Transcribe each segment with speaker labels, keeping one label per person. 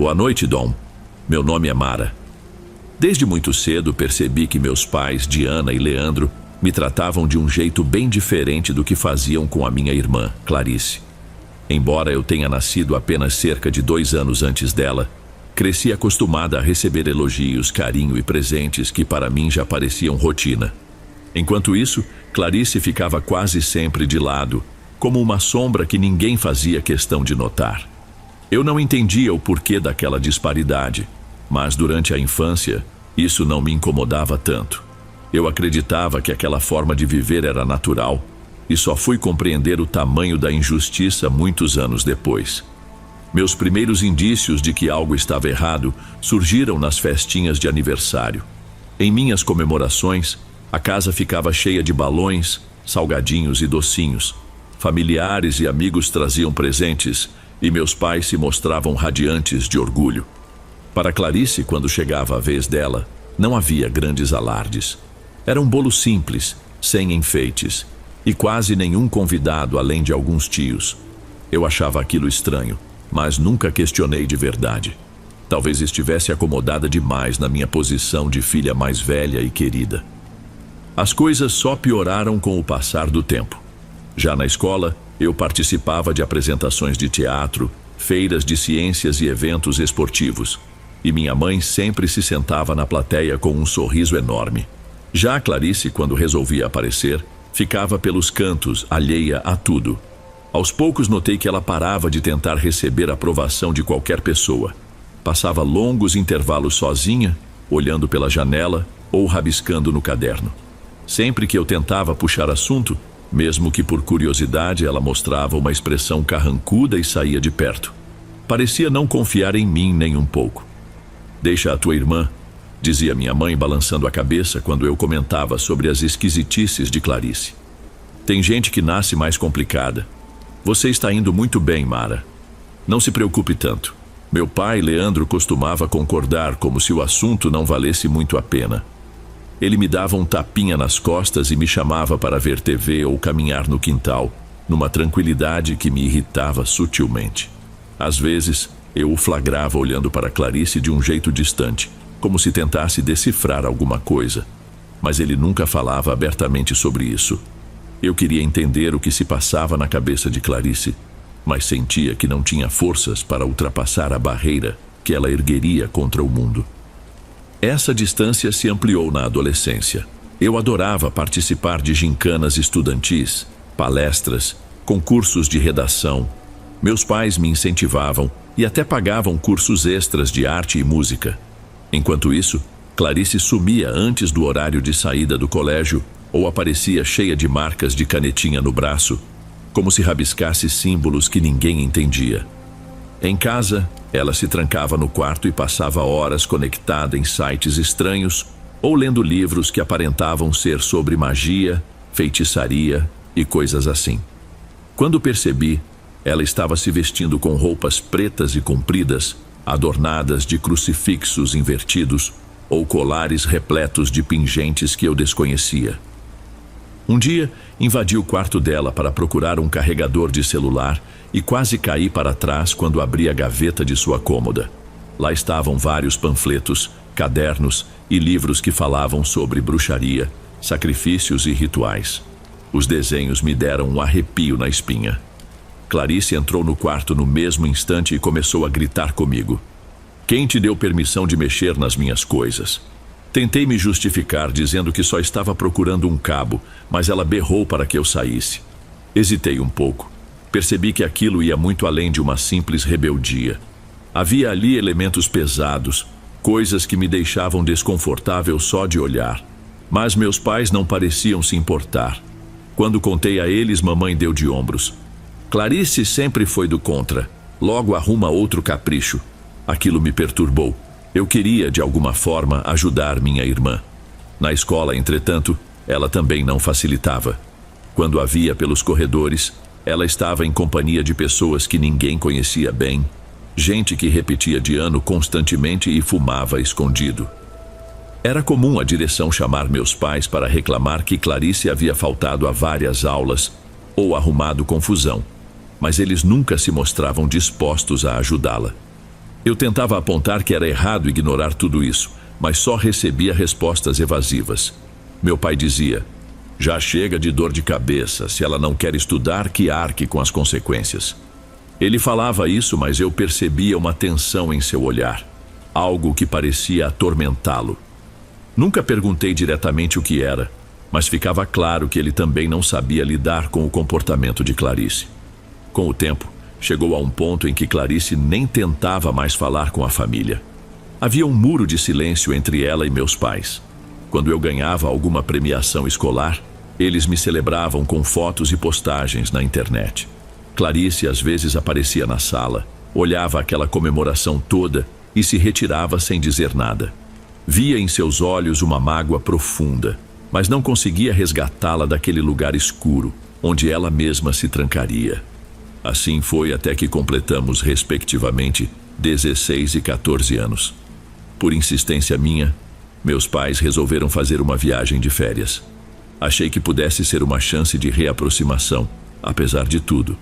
Speaker 1: Boa noite, Dom. Meu nome é Mara. Desde muito cedo percebi que meus pais, Diana e Leandro, me tratavam de um jeito bem diferente do que faziam com a minha irmã, Clarice. Embora eu tenha nascido apenas cerca de 2 anos antes dela, cresci acostumada a receber elogios, carinho e presentes que para mim já pareciam rotina. Enquanto isso, Clarice ficava quase sempre de lado, como uma sombra que ninguém fazia questão de notar. Eu não entendia o porquê daquela disparidade, mas durante a infância, isso não me incomodava tanto. Eu acreditava que aquela forma de viver era natural e só fui compreender o tamanho da injustiça muitos anos depois. Meus primeiros indícios de que algo estava errado surgiram nas festinhas de aniversário. Em minhas comemorações, a casa ficava cheia de balões, salgadinhos e docinhos. Familiares e amigos traziam presentes e meus pais se mostravam radiantes de orgulho. Para Clarice, quando chegava a vez dela, não havia grandes alardes. Era um bolo simples, sem enfeites, e quase nenhum convidado além de alguns tios. Eu achava aquilo estranho, mas nunca questionei de verdade. Talvez estivesse acomodada demais na minha posição de filha mais velha e querida. As coisas só pioraram com o passar do tempo. Já na escola, eu participava de apresentações de teatro, feiras de ciências e eventos esportivos, e minha mãe sempre se sentava na plateia com um sorriso enorme. Já a Clarice, quando resolvia aparecer, ficava pelos cantos, alheia a tudo. Aos poucos notei que ela parava de tentar receber a aprovação de qualquer pessoa. Passava longos intervalos sozinha, olhando pela janela ou rabiscando no caderno. Sempre que eu tentava puxar assunto, mesmo que por curiosidade, ela mostrava uma expressão carrancuda e saía de perto. Parecia não confiar em mim nem um pouco. Deixa a tua irmã, dizia minha mãe balançando a cabeça quando eu comentava sobre as esquisitices de Clarice. Tem gente que nasce mais complicada. Você está indo muito bem, Mara. Não se preocupe tanto. Meu pai, Leandro, costumava concordar como se o assunto não valesse muito a pena. Ele me dava um tapinha nas costas e me chamava para ver TV ou caminhar no quintal, numa tranquilidade que me irritava sutilmente. Às vezes, eu o flagrava olhando para Clarice de um jeito distante, como se tentasse decifrar alguma coisa, mas ele nunca falava abertamente sobre isso. Eu queria entender o que se passava na cabeça de Clarice, mas sentia que não tinha forças para ultrapassar a barreira que ela ergueria contra o mundo. Essa distância se ampliou na adolescência. Eu adorava participar de gincanas estudantis, palestras, concursos de redação. Meus pais me incentivavam e até pagavam cursos extras de arte e música. Enquanto isso, Clarice sumia antes do horário de saída do colégio ou aparecia cheia de marcas de canetinha no braço, como se rabiscasse símbolos que ninguém entendia. Em casa, ela se trancava no quarto e passava horas conectada em sites estranhos ou lendo livros que aparentavam ser sobre magia, feitiçaria e coisas assim. Quando percebi, ela estava se vestindo com roupas pretas e compridas, adornadas de crucifixos invertidos ou colares repletos de pingentes que eu desconhecia. Um dia, invadi o quarto dela para procurar um carregador de celular e quase caí para trás quando abri a gaveta de sua cômoda. Lá estavam vários panfletos, cadernos e livros que falavam sobre bruxaria, sacrifícios e rituais. Os desenhos me deram um arrepio na espinha. Clarice entrou no quarto no mesmo instante e começou a gritar comigo. Quem te deu permissão de mexer nas minhas coisas? Tentei me justificar dizendo que só estava procurando um cabo, mas ela berrou para que eu saísse. Hesitei um pouco. Percebi que aquilo ia muito além de uma simples rebeldia. Havia ali elementos pesados, coisas que me deixavam desconfortável só de olhar. Mas meus pais não pareciam se importar. Quando contei a eles, mamãe deu de ombros. Clarice sempre foi do contra. Logo arruma outro capricho. Aquilo me perturbou. Eu queria, de alguma forma, ajudar minha irmã. Na escola, entretanto, ela também não facilitava. Quando a via pelos corredores, ela estava em companhia de pessoas que ninguém conhecia bem, gente que repetia de ano constantemente e fumava escondido. Era comum a direção chamar meus pais para reclamar que Clarice havia faltado a várias aulas ou arrumado confusão, mas eles nunca se mostravam dispostos a ajudá-la. Eu tentava apontar que era errado ignorar tudo isso, mas só recebia respostas evasivas. Meu pai dizia: já chega de dor de cabeça, se ela não quer estudar, que arque com as consequências. Ele falava isso, mas eu percebia uma tensão em seu olhar, algo que parecia atormentá-lo. Nunca perguntei diretamente o que era, mas ficava claro que ele também não sabia lidar com o comportamento de Clarice. Com o tempo, chegou a um ponto em que Clarice nem tentava mais falar com a família. Havia um muro de silêncio entre ela e meus pais. Quando eu ganhava alguma premiação escolar, eles me celebravam com fotos e postagens na internet. Clarice às vezes aparecia na sala, olhava aquela comemoração toda e se retirava sem dizer nada. Via em seus olhos uma mágoa profunda, mas não conseguia resgatá-la daquele lugar escuro, onde ela mesma se trancaria. Assim foi até que completamos, respectivamente, 16 e 14 anos. Por insistência minha, meus pais resolveram fazer uma viagem de férias. Achei que pudesse ser uma chance de reaproximação, apesar de tudo.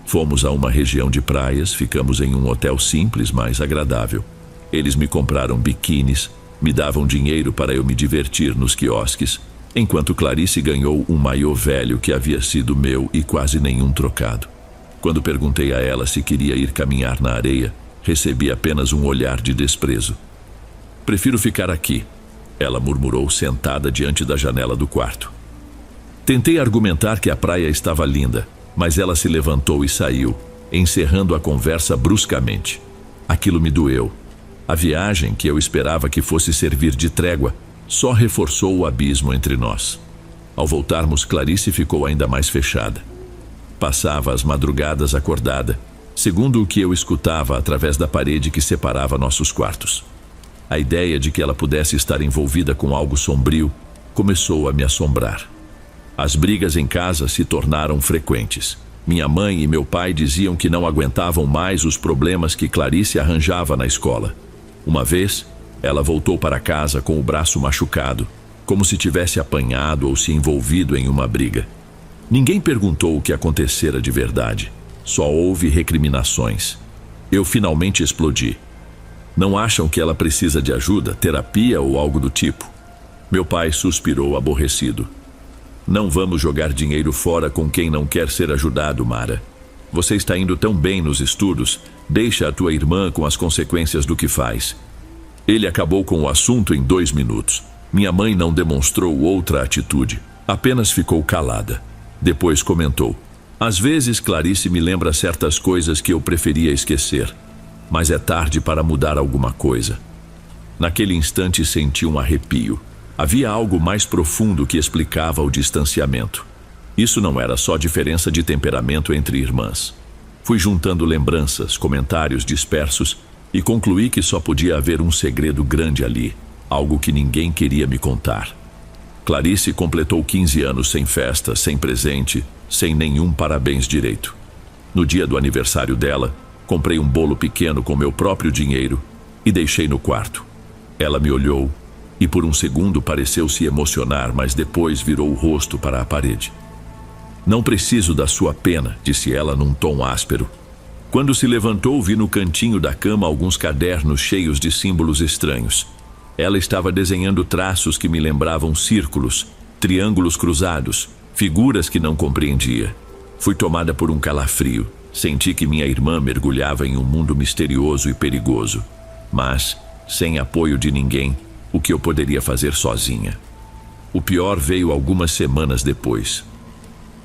Speaker 1: Fomos a uma região de praias, ficamos em um hotel simples, mas agradável. Eles me compraram biquínis, me davam dinheiro para eu me divertir nos quiosques, enquanto Clarice ganhou um maiô velho que havia sido meu e quase nenhum trocado. Quando perguntei a ela se queria ir caminhar na areia, recebi apenas um olhar de desprezo. Prefiro ficar aqui, ela murmurou sentada diante da janela do quarto. Tentei argumentar que a praia estava linda, mas ela se levantou e saiu, encerrando a conversa bruscamente. Aquilo me doeu. A viagem, que eu esperava que fosse servir de trégua, só reforçou o abismo entre nós. Ao voltarmos, Clarice ficou ainda mais fechada. Passava as madrugadas acordada, segundo o que eu escutava através da parede que separava nossos quartos. A ideia de que ela pudesse estar envolvida com algo sombrio começou a me assombrar. As brigas em casa se tornaram frequentes. Minha mãe e meu pai diziam que não aguentavam mais os problemas que Clarice arranjava na escola. Uma vez, ela voltou para casa com o braço machucado, como se tivesse apanhado ou se envolvido em uma briga. Ninguém perguntou o que acontecera de verdade. Só houve recriminações. Eu finalmente explodi. Não acham que ela precisa de ajuda, terapia ou algo do tipo? Meu pai suspirou aborrecido. Não vamos jogar dinheiro fora com quem não quer ser ajudado, Mara. Você está indo tão bem nos estudos, deixa a tua irmã com as consequências do que faz. Ele acabou com o assunto em 2 minutos. Minha mãe não demonstrou outra atitude, apenas ficou calada. Depois comentou: às vezes Clarice me lembra certas coisas que eu preferia esquecer, mas é tarde para mudar alguma coisa. Naquele instante senti um arrepio. Havia algo mais profundo que explicava o distanciamento. Isso não era só diferença de temperamento entre irmãs. Fui juntando lembranças, comentários dispersos e concluí que só podia haver um segredo grande ali, algo que ninguém queria me contar. Clarice completou 15 anos sem festa, sem presente, sem nenhum parabéns direito. No dia do aniversário dela, comprei um bolo pequeno com meu próprio dinheiro e deixei no quarto. Ela me olhou e por um segundo pareceu se emocionar, mas depois virou o rosto para a parede. Não preciso da sua pena, disse ela num tom áspero. Quando se levantou, vi no cantinho da cama alguns cadernos cheios de símbolos estranhos. Ela estava desenhando traços que me lembravam círculos, triângulos cruzados, figuras que não compreendia. Fui tomada por um calafrio. Senti que minha irmã mergulhava em um mundo misterioso e perigoso, mas, sem apoio de ninguém, o que eu poderia fazer sozinha? O pior veio algumas semanas depois.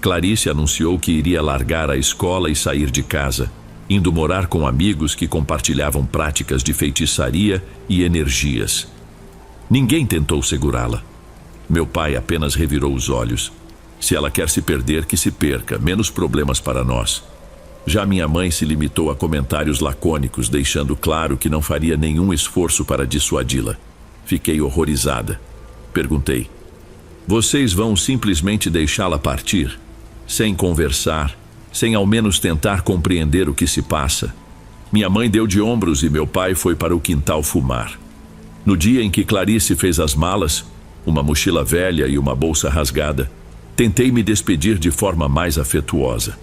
Speaker 1: Clarice anunciou que iria largar a escola e sair de casa, indo morar com amigos que compartilhavam práticas de feitiçaria e energias. Ninguém tentou segurá-la. Meu pai apenas revirou os olhos. Se ela quer se perder, que se perca, menos problemas para nós. Já minha mãe se limitou a comentários lacônicos, deixando claro que não faria nenhum esforço para dissuadi-la. Fiquei horrorizada. Perguntei: vocês vão simplesmente deixá-la partir? Sem conversar, sem ao menos tentar compreender o que se passa? Minha mãe deu de ombros e meu pai foi para o quintal fumar. No dia em que Clarice fez as malas, uma mochila velha e uma bolsa rasgada, tentei me despedir de forma mais afetuosa.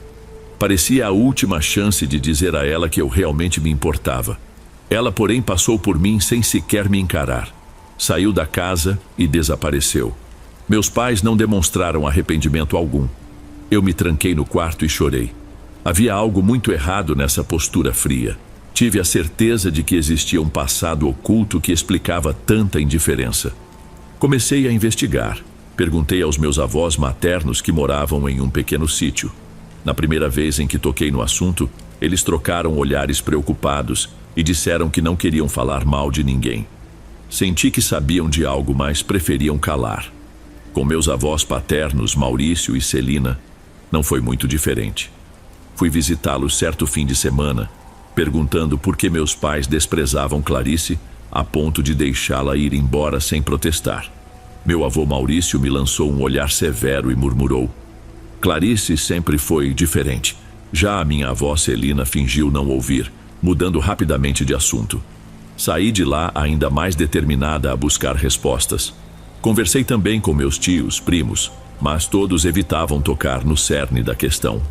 Speaker 1: Parecia a última chance de dizer a ela que eu realmente me importava. Ela, porém, passou por mim sem sequer me encarar. Saiu da casa e desapareceu. Meus pais não demonstraram arrependimento algum. Eu me tranquei no quarto e chorei. Havia algo muito errado nessa postura fria. Tive a certeza de que existia um passado oculto que explicava tanta indiferença. Comecei a investigar. Perguntei aos meus avós maternos que moravam em um pequeno sítio. Na primeira vez em que toquei no assunto, eles trocaram olhares preocupados e disseram que não queriam falar mal de ninguém. Senti que sabiam de algo, mas preferiam calar. Com meus avós paternos, Maurício e Celina, não foi muito diferente. Fui visitá-los certo fim de semana, perguntando por que meus pais desprezavam Clarice a ponto de deixá-la ir embora sem protestar. Meu avô Maurício me lançou um olhar severo e murmurou: Clarice sempre foi diferente. Já a minha avó Celina fingiu não ouvir, mudando rapidamente de assunto. Saí de lá ainda mais determinada a buscar respostas. Conversei também com meus tios, primos, mas todos evitavam tocar no cerne da questão.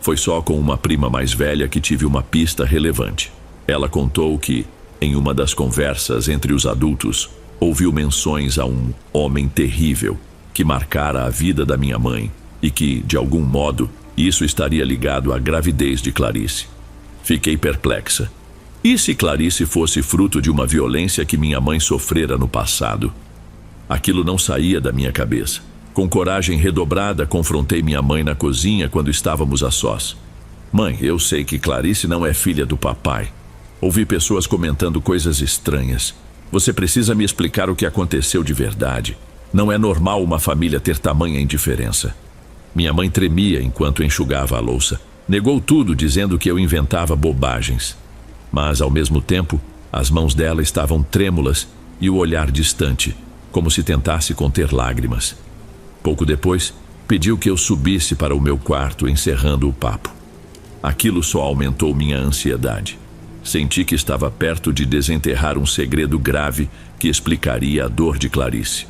Speaker 1: Foi só com uma prima mais velha que tive uma pista relevante. Ela contou que, em uma das conversas entre os adultos, ouviu menções a um homem terrível que marcara a vida da minha mãe e que, de algum modo, isso estaria ligado à gravidez de Clarice. Fiquei perplexa. E se Clarice fosse fruto de uma violência que minha mãe sofrera no passado? Aquilo não saía da minha cabeça. Com coragem redobrada, confrontei minha mãe na cozinha quando estávamos a sós. Mãe, eu sei que Clarice não é filha do papai. Ouvi pessoas comentando coisas estranhas. Você precisa me explicar o que aconteceu de verdade. Não é normal uma família ter tamanha indiferença. Minha mãe tremia enquanto enxugava a louça. Negou tudo, dizendo que eu inventava bobagens. Mas, ao mesmo tempo, as mãos dela estavam trêmulas e o olhar distante, como se tentasse conter lágrimas. Pouco depois, pediu que eu subisse para o meu quarto, encerrando o papo. Aquilo só aumentou minha ansiedade. Senti que estava perto de desenterrar um segredo grave que explicaria a dor de Clarice.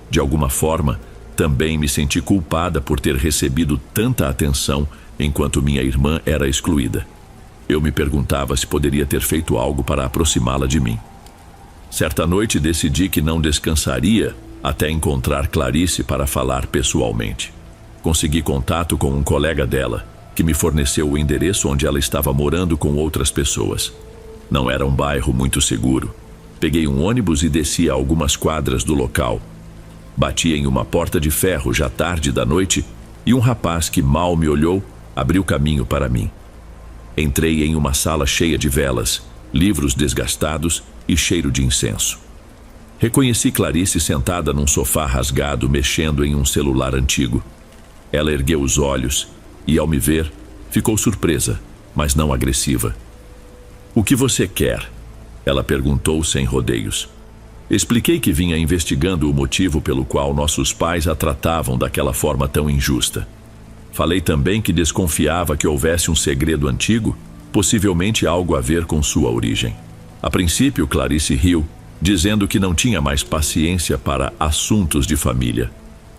Speaker 1: De alguma forma, também me senti culpada por ter recebido tanta atenção enquanto minha irmã era excluída. Eu me perguntava se poderia ter feito algo para aproximá-la de mim. Certa noite decidi que não descansaria até encontrar Clarice para falar pessoalmente. Consegui contato com um colega dela, que me forneceu o endereço onde ela estava morando com outras pessoas. Não era um bairro muito seguro. Peguei um ônibus e desci a algumas quadras do local. Bati em uma porta de ferro já tarde da noite e um rapaz que mal me olhou abriu caminho para mim. Entrei em uma sala cheia de velas, livros desgastados e cheiro de incenso. Reconheci Clarice sentada num sofá rasgado, mexendo em um celular antigo. Ela ergueu os olhos e, ao me ver, ficou surpresa, mas não agressiva. "O que você quer?" ela perguntou sem rodeios. Expliquei que vinha investigando o motivo pelo qual nossos pais a tratavam daquela forma tão injusta. Falei também que desconfiava que houvesse um segredo antigo, possivelmente algo a ver com sua origem. A princípio, Clarice riu, dizendo que não tinha mais paciência para assuntos de família,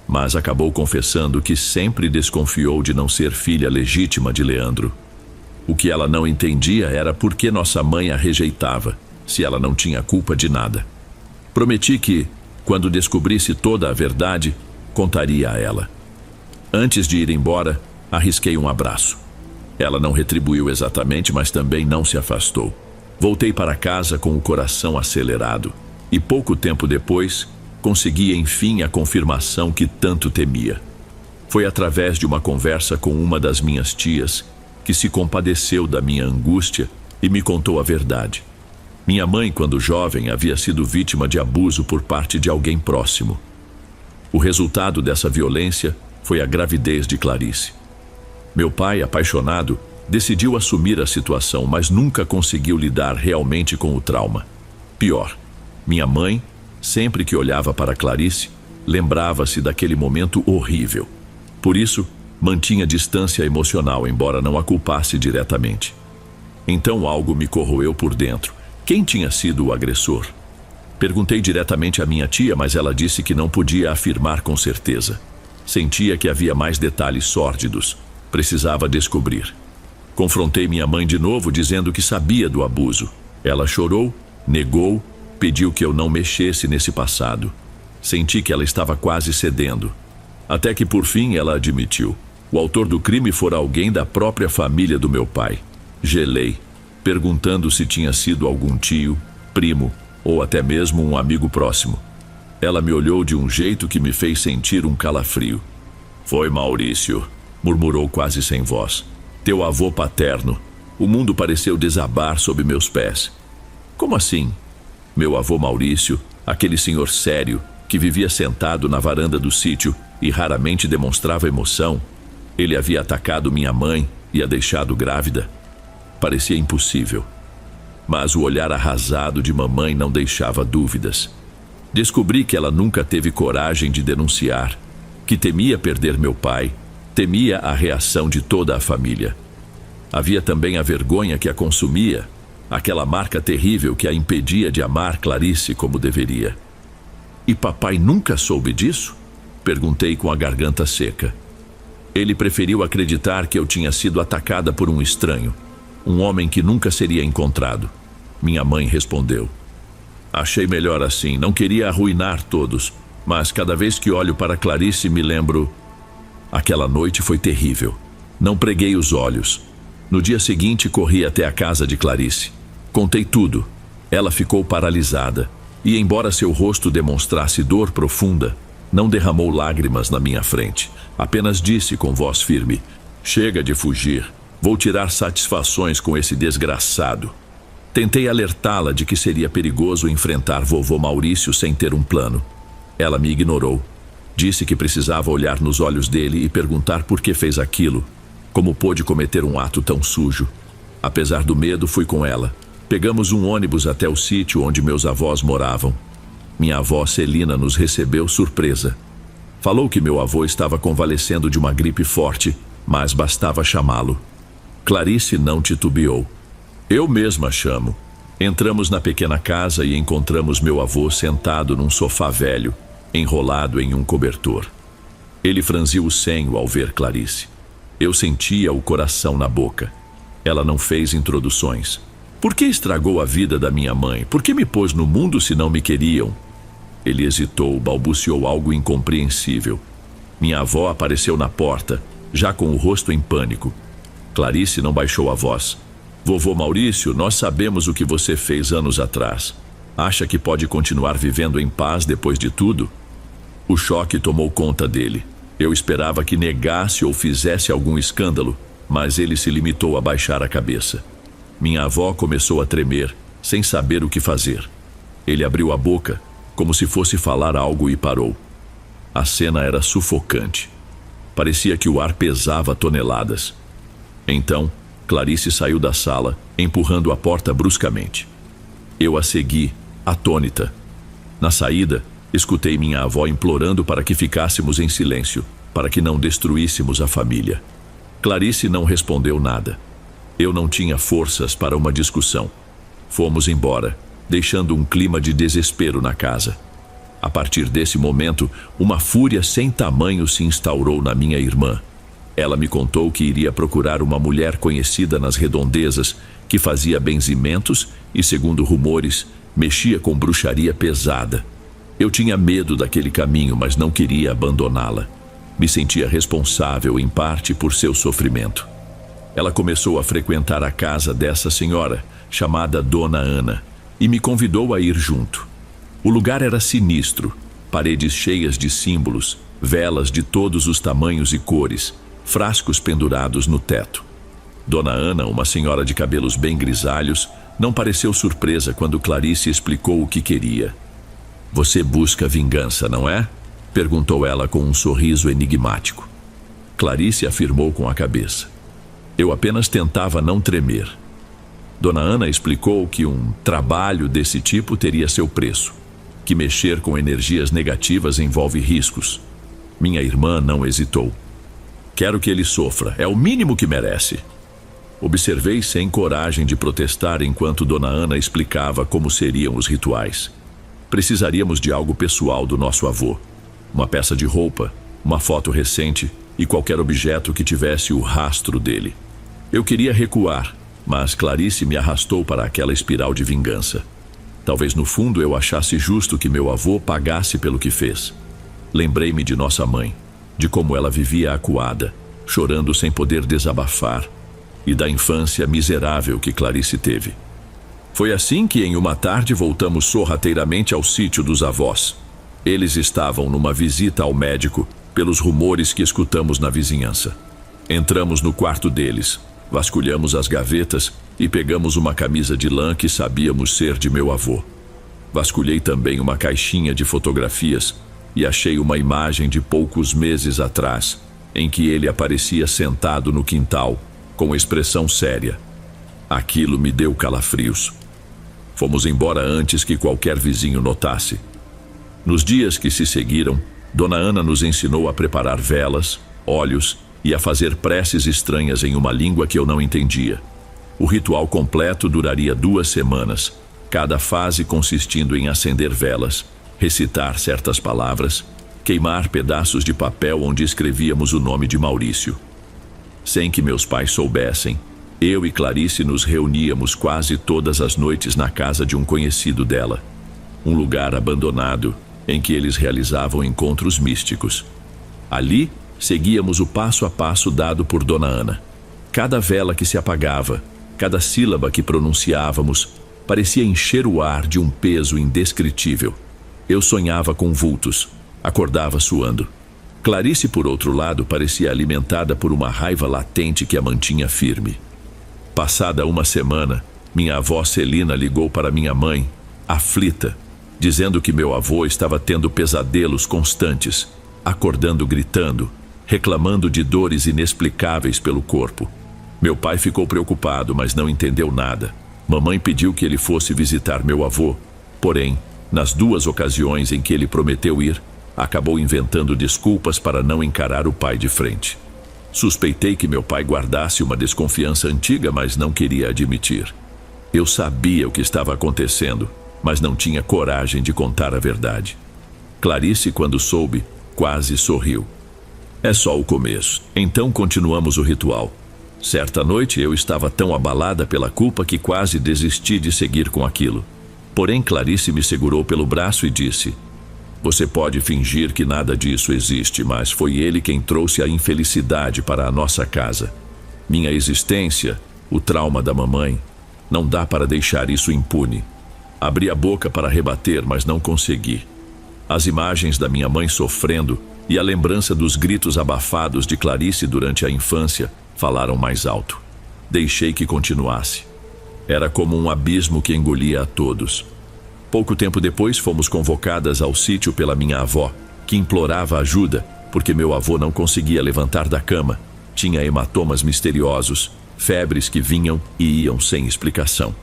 Speaker 1: mas acabou confessando que sempre desconfiou de não ser filha legítima de Leandro. O que ela não entendia era por que nossa mãe a rejeitava, se ela não tinha culpa de nada. Prometi que, quando descobrisse toda a verdade, contaria a ela. Antes de ir embora, arrisquei um abraço. Ela não retribuiu exatamente, mas também não se afastou. Voltei para casa com o coração acelerado e pouco tempo depois, consegui enfim a confirmação que tanto temia. Foi através de uma conversa com uma das minhas tias que se compadeceu da minha angústia e me contou a verdade. Minha mãe, quando jovem, havia sido vítima de abuso por parte de alguém próximo. O resultado dessa violência foi a gravidez de Clarice. Meu pai, apaixonado, decidiu assumir a situação, mas nunca conseguiu lidar realmente com o trauma. Pior, minha mãe, sempre que olhava para Clarice, lembrava-se daquele momento horrível. Por isso, mantinha distância emocional, embora não a culpasse diretamente. Então algo me corroeu por dentro. Quem tinha sido o agressor? Perguntei diretamente à minha tia, mas ela disse que não podia afirmar com certeza. Sentia que havia mais detalhes sórdidos. Precisava descobrir. Confrontei minha mãe de novo, dizendo que sabia do abuso. Ela chorou, negou, pediu que eu não mexesse nesse passado. Senti que ela estava quase cedendo. Até que por fim ela admitiu. O autor do crime fora alguém da própria família do meu pai. Gelei, perguntando se tinha sido algum tio, primo ou até mesmo um amigo próximo. Ela me olhou de um jeito que me fez sentir um calafrio. Foi Maurício, murmurou quase sem voz. Teu avô paterno. O mundo pareceu desabar sob meus pés. Como assim? Meu avô Maurício, aquele senhor sério, que vivia sentado na varanda do sítio e raramente demonstrava emoção, ele havia atacado minha mãe e a deixado grávida. Parecia impossível. Mas o olhar arrasado de mamãe não deixava dúvidas. Descobri que ela nunca teve coragem de denunciar, que temia perder meu pai, temia a reação de toda a família. Havia também a vergonha que a consumia, aquela marca terrível que a impedia de amar Clarice como deveria. E papai nunca soube disso? Perguntei com a garganta seca. Ele preferiu acreditar que eu tinha sido atacada por um estranho, um homem que nunca seria encontrado. Minha mãe respondeu. Achei melhor assim, não queria arruinar todos, mas cada vez que olho para Clarice me lembro... Aquela noite foi terrível. Não preguei os olhos. No dia seguinte corri até a casa de Clarice. Contei tudo. Ela ficou paralisada e, embora seu rosto demonstrasse dor profunda, não derramou lágrimas na minha frente. Apenas disse com voz firme: chega de fugir. Vou tirar satisfações com esse desgraçado. Tentei alertá-la de que seria perigoso enfrentar vovô Maurício sem ter um plano. Ela me ignorou. Disse que precisava olhar nos olhos dele e perguntar por que fez aquilo, como pôde cometer um ato tão sujo. Apesar do medo, fui com ela. Pegamos um ônibus até o sítio onde meus avós moravam. Minha avó Celina nos recebeu surpresa. Falou que meu avô estava convalescendo de uma gripe forte, mas bastava chamá-lo. Clarice não titubeou. Eu mesma chamo. Entramos na pequena casa e encontramos meu avô sentado num sofá velho, enrolado em um cobertor. Ele franziu o senho ao ver Clarice. Eu sentia o coração na boca. Ela não fez introduções. Por que estragou a vida da minha mãe? Por que me pôs no mundo se não me queriam? Ele hesitou, balbuciou algo incompreensível. Minha avó apareceu na porta, já com o rosto em pânico. Clarice não baixou a voz. Vovô Maurício, nós sabemos o que você fez anos atrás. Acha que pode continuar vivendo em paz depois de tudo? O choque tomou conta dele. Eu esperava que negasse ou fizesse algum escândalo, mas ele se limitou a baixar a cabeça. Minha avó começou a tremer, sem saber o que fazer. Ele abriu a boca, como se fosse falar algo, e parou. A cena era sufocante. Parecia que o ar pesava toneladas. Então, Clarice saiu da sala, empurrando a porta bruscamente. Eu a segui, atônita. Na saída, escutei minha avó implorando para que ficássemos em silêncio, para que não destruíssemos a família. Clarice não respondeu nada. Eu não tinha forças para uma discussão. Fomos embora, deixando um clima de desespero na casa. A partir desse momento, uma fúria sem tamanho se instaurou na minha irmã. Ela me contou que iria procurar uma mulher conhecida nas redondezas, que fazia benzimentos e, segundo rumores, mexia com bruxaria pesada. Eu tinha medo daquele caminho, mas não queria abandoná-la. Me sentia responsável, em parte, por seu sofrimento. Ela começou a frequentar a casa dessa senhora, chamada Dona Ana, e me convidou a ir junto. O lugar era sinistro, paredes cheias de símbolos, velas de todos os tamanhos e cores, frascos pendurados no teto. Dona Ana, uma senhora de cabelos bem grisalhos, não pareceu surpresa quando Clarice explicou o que queria. Você busca vingança, não é? Perguntou ela com um sorriso enigmático. Clarice afirmou com a cabeça. Eu apenas tentava não tremer. Dona Ana explicou que um trabalho desse tipo teria seu preço, que mexer com energias negativas envolve riscos. Minha irmã não hesitou. Quero que ele sofra, é o mínimo que merece. Observei sem coragem de protestar enquanto Dona Ana explicava como seriam os rituais. Precisaríamos de algo pessoal do nosso avô. Uma peça de roupa, uma foto recente e qualquer objeto que tivesse o rastro dele. Eu queria recuar, mas Clarice me arrastou para aquela espiral de vingança. Talvez no fundo eu achasse justo que meu avô pagasse pelo que fez. Lembrei-me de nossa mãe, de como ela vivia acuada, chorando sem poder desabafar, e da infância miserável que Clarice teve. Foi assim que em uma tarde voltamos sorrateiramente ao sítio dos avós. Eles estavam numa visita ao médico, pelos rumores que escutamos na vizinhança. Entramos no quarto deles, vasculhamos as gavetas e pegamos uma camisa de lã que sabíamos ser de meu avô. Vasculhei também uma caixinha de fotografias e achei uma imagem de poucos meses atrás, em que ele aparecia sentado no quintal, com expressão séria. Aquilo me deu calafrios. Fomos embora antes que qualquer vizinho notasse. Nos dias que se seguiram, Dona Ana nos ensinou a preparar velas, óleos e a fazer preces estranhas em uma língua que eu não entendia. O ritual completo duraria 2 semanas, cada fase consistindo em acender velas, recitar certas palavras, queimar pedaços de papel onde escrevíamos o nome de Maurício. Sem que meus pais soubessem, eu e Clarice nos reuníamos quase todas as noites na casa de um conhecido dela, um lugar abandonado em que eles realizavam encontros místicos. Ali, seguíamos o passo a passo dado por Dona Ana. Cada vela que se apagava, cada sílaba que pronunciávamos, parecia encher o ar de um peso indescritível. Eu sonhava com vultos, acordava suando. Clarice, por outro lado, parecia alimentada por uma raiva latente que a mantinha firme. Passada uma semana, minha avó Celina ligou para minha mãe, aflita, dizendo que meu avô estava tendo pesadelos constantes, acordando gritando, reclamando de dores inexplicáveis pelo corpo. Meu pai ficou preocupado, mas não entendeu nada. Mamãe pediu que ele fosse visitar meu avô, porém, nas 2 ocasiões em que ele prometeu ir, acabou inventando desculpas para não encarar o pai de frente. Suspeitei que meu pai guardasse uma desconfiança antiga, mas não queria admitir. Eu sabia o que estava acontecendo, mas não tinha coragem de contar a verdade. Clarice, quando soube, quase sorriu. É só o começo. Então continuamos o ritual. Certa noite eu estava tão abalada pela culpa que quase desisti de seguir com aquilo. Porém, Clarice me segurou pelo braço e disse: "Você pode fingir que nada disso existe, mas foi ele quem trouxe a infelicidade para a nossa casa. Minha existência, o trauma da mamãe, não dá para deixar isso impune." Abri a boca para rebater, mas não consegui. As imagens da minha mãe sofrendo e a lembrança dos gritos abafados de Clarice durante a infância falaram mais alto. Deixei que continuasse. Era como um abismo que engolia a todos. Pouco tempo depois fomos convocadas ao sítio pela minha avó, que implorava ajuda, porque meu avô não conseguia levantar da cama, tinha hematomas misteriosos, febres que vinham e iam sem explicação.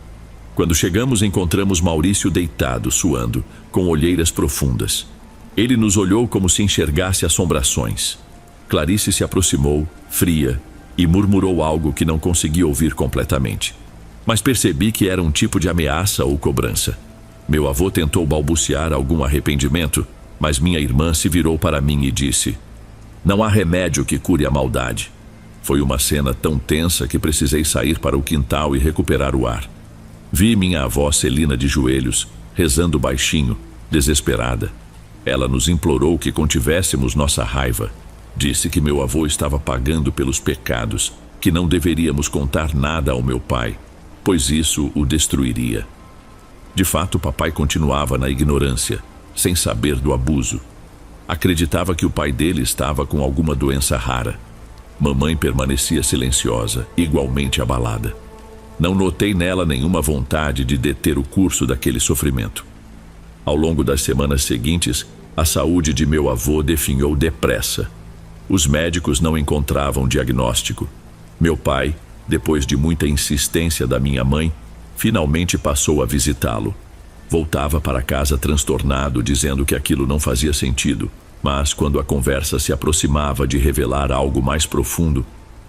Speaker 1: Quando chegamos, encontramos Maurício deitado, suando, com olheiras profundas. Ele nos olhou como se enxergasse assombrações. Clarice se aproximou, fria, e murmurou algo que não consegui ouvir completamente. Mas percebi que era um tipo de ameaça ou cobrança. Meu avô tentou balbuciar algum arrependimento, mas minha irmã se virou para mim e disse: "Não há remédio que cure a maldade." Foi uma cena tão tensa que precisei sair para o quintal e recuperar o ar. Vi minha avó Celina de joelhos, rezando baixinho, desesperada. Ela nos implorou que contivéssemos nossa raiva. Disse que meu avô estava pagando pelos pecados, que não deveríamos contar nada ao meu pai, pois isso o destruiria. De fato, papai continuava na ignorância, sem saber do abuso. Acreditava que o pai dele estava com alguma doença rara. Mamãe permanecia silenciosa, igualmente abalada. Não notei nela nenhuma vontade de deter o curso daquele sofrimento. Ao longo das semanas seguintes, a saúde de meu avô definhou depressa. Os médicos não encontravam diagnóstico. Meu pai, depois de muita insistência da minha mãe, finalmente passou a visitá-lo. Voltava para casa transtornado, dizendo que aquilo não fazia sentido, mas quando a conversa se aproximava de revelar algo mais profundo,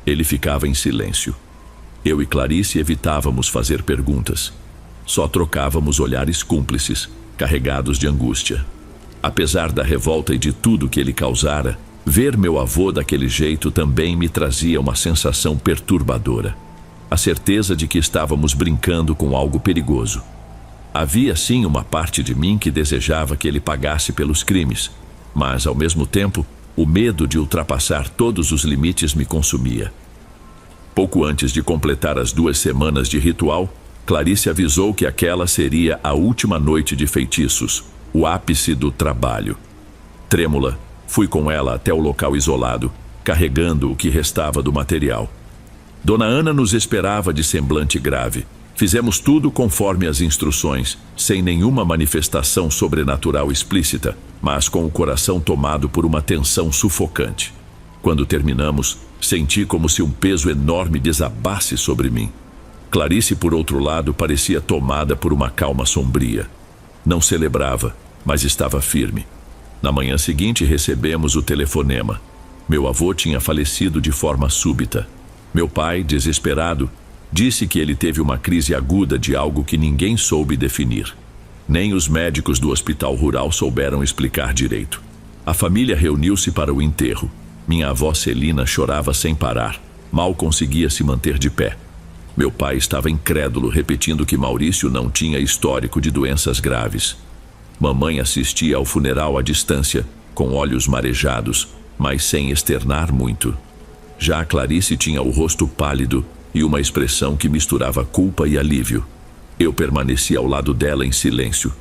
Speaker 1: ele ficava em silêncio. Eu e Clarice evitávamos fazer perguntas. Só trocávamos olhares cúmplices, carregados de angústia. Apesar da revolta e de tudo que ele causara, ver meu avô daquele jeito também me trazia uma sensação perturbadora. a certeza de que estávamos brincando com algo perigoso. Havia sim uma parte de mim que desejava que ele pagasse pelos crimes, mas ao mesmo tempo, o medo de ultrapassar todos os limites me consumia. Pouco antes de completar as 2 semanas de ritual, Clarice avisou que aquela seria a última noite de feitiços, o ápice do trabalho. Trêmula, fui com ela até o local isolado, carregando o que restava do material. Dona Ana nos esperava de semblante grave. Fizemos tudo conforme as instruções, sem nenhuma manifestação sobrenatural explícita, mas com o coração tomado por uma tensão sufocante. Quando terminamos, senti como se um peso enorme desabasse sobre mim. Clarice, por outro lado, parecia tomada por uma calma sombria. Não celebrava, mas estava firme. Na manhã seguinte recebemos o telefonema. Meu avô tinha falecido de forma súbita. Meu pai, desesperado, disse que ele teve uma crise aguda de algo que ninguém soube definir. Nem os médicos do hospital rural souberam explicar direito. A família reuniu-se para o enterro. Minha avó Celina chorava sem parar. Mal conseguia se manter de pé. Meu pai estava incrédulo, repetindo que Maurício não tinha histórico de doenças graves. Mamãe assistia ao funeral à distância, com olhos marejados, mas sem externar muito. Já Clarice tinha o rosto pálido e uma expressão que misturava culpa e alívio. Eu permaneci ao lado dela em silêncio.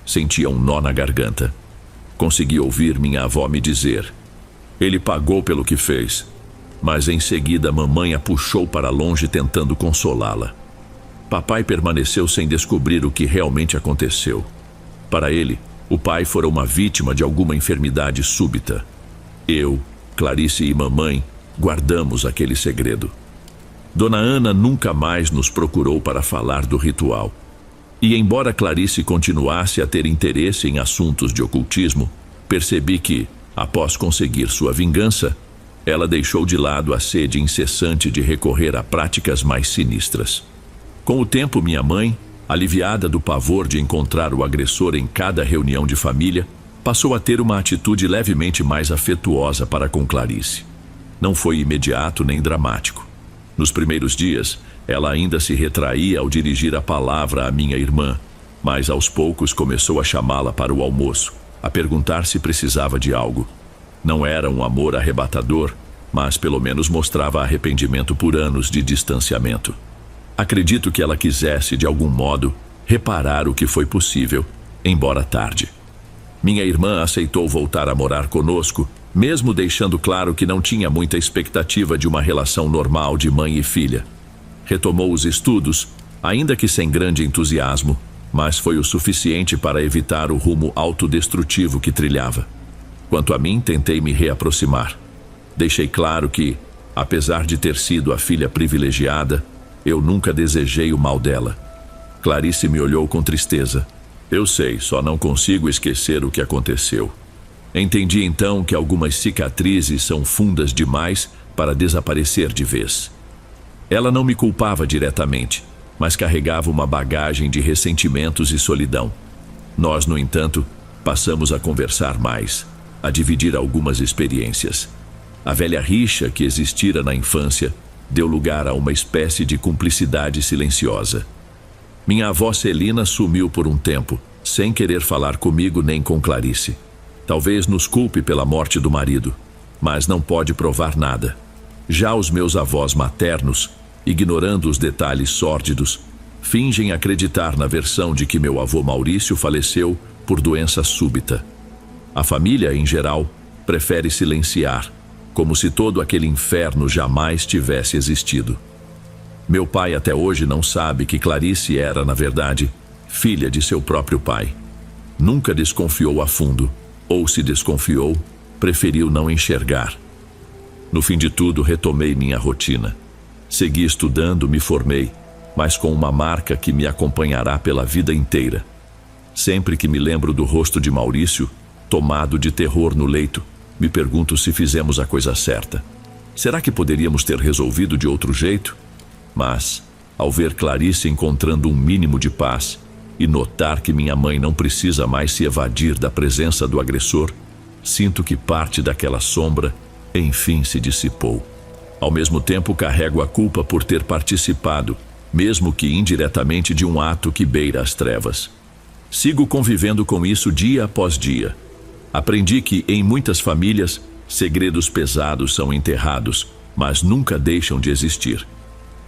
Speaker 1: Sentia um nó na garganta. Consegui ouvir minha avó me dizer: "Ele pagou pelo que fez." Mas em seguida mamãe a puxou para longe tentando consolá-la. Papai permaneceu sem descobrir o que realmente aconteceu. Para ele, o pai fora uma vítima de alguma enfermidade súbita. Eu, Clarice e mamãe guardamos aquele segredo. Dona Ana nunca mais nos procurou para falar do ritual. E embora Clarice continuasse a ter interesse em assuntos de ocultismo, percebi que, após conseguir sua vingança, ela deixou de lado a sede incessante de recorrer a práticas mais sinistras. Com o tempo, minha mãe, aliviada do pavor de encontrar o agressor em cada reunião de família, passou a ter uma atitude levemente mais afetuosa para com Clarice. Não foi imediato nem dramático. Nos primeiros dias, ela ainda se retraía ao dirigir a palavra à minha irmã, mas aos poucos começou a chamá-la para o almoço, a perguntar se precisava de algo. Não era um amor arrebatador, mas pelo menos mostrava arrependimento por anos de distanciamento. Acredito que ela quisesse, de algum modo, reparar o que foi possível, embora tarde. Minha irmã aceitou voltar a morar conosco, mesmo deixando claro que não tinha muita expectativa de uma relação normal de mãe e filha. Retomou os estudos, ainda que sem grande entusiasmo, mas foi o suficiente para evitar o rumo autodestrutivo que trilhava. Quanto a mim, tentei me reaproximar. Deixei claro que, apesar de ter sido a filha privilegiada, eu nunca desejei o mal dela. Clarice me olhou com tristeza. Eu sei, só não consigo esquecer o que aconteceu. Entendi então que algumas cicatrizes são fundas demais para desaparecer de vez. Ela não me culpava diretamente, mas carregava uma bagagem de ressentimentos e solidão. Nós, no entanto, passamos a conversar mais, a dividir algumas experiências. A velha rixa que existira na infância deu lugar a uma espécie de cumplicidade silenciosa. Minha avó Celina sumiu por um tempo, sem querer falar comigo nem com Clarice. Talvez nos culpe pela morte do marido, mas não pode provar nada. Já os meus avós maternos, ignorando os detalhes sórdidos, fingem acreditar na versão de que meu avô Maurício faleceu por doença súbita. A família, em geral, prefere silenciar, como se todo aquele inferno jamais tivesse existido. Meu pai até hoje não sabe que Clarice era, na verdade, filha de seu próprio pai. Nunca desconfiou a fundo, ou se desconfiou, preferiu não enxergar. No fim de tudo, retomei minha rotina. Segui estudando, me formei, mas com uma marca que me acompanhará pela vida inteira. Sempre que me lembro do rosto de Maurício, tomado de terror no leito, me pergunto se fizemos a coisa certa. Será que poderíamos ter resolvido de outro jeito? Mas, ao ver Clarice encontrando um mínimo de paz e notar que minha mãe não precisa mais se evadir da presença do agressor, sinto que parte daquela sombra, enfim, se dissipou. Ao mesmo tempo, carrego a culpa por ter participado, mesmo que indiretamente, de um ato que beira as trevas. Sigo convivendo com isso dia após dia. Aprendi que, em muitas famílias, segredos pesados são enterrados, mas nunca deixam de existir.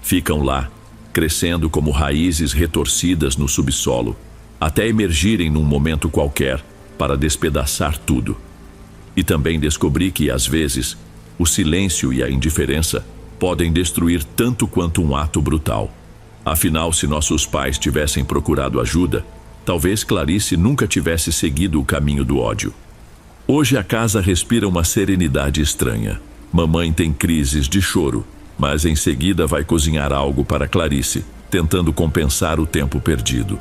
Speaker 1: Ficam lá, crescendo como raízes retorcidas no subsolo, até emergirem num momento qualquer para despedaçar tudo. E também descobri que, às vezes, o silêncio e a indiferença podem destruir tanto quanto um ato brutal. Afinal, se nossos pais tivessem procurado ajuda, talvez Clarice nunca tivesse seguido o caminho do ódio. Hoje a casa respira uma serenidade estranha. Mamãe tem crises de choro, mas em seguida vai cozinhar algo para Clarice, tentando compensar o tempo perdido.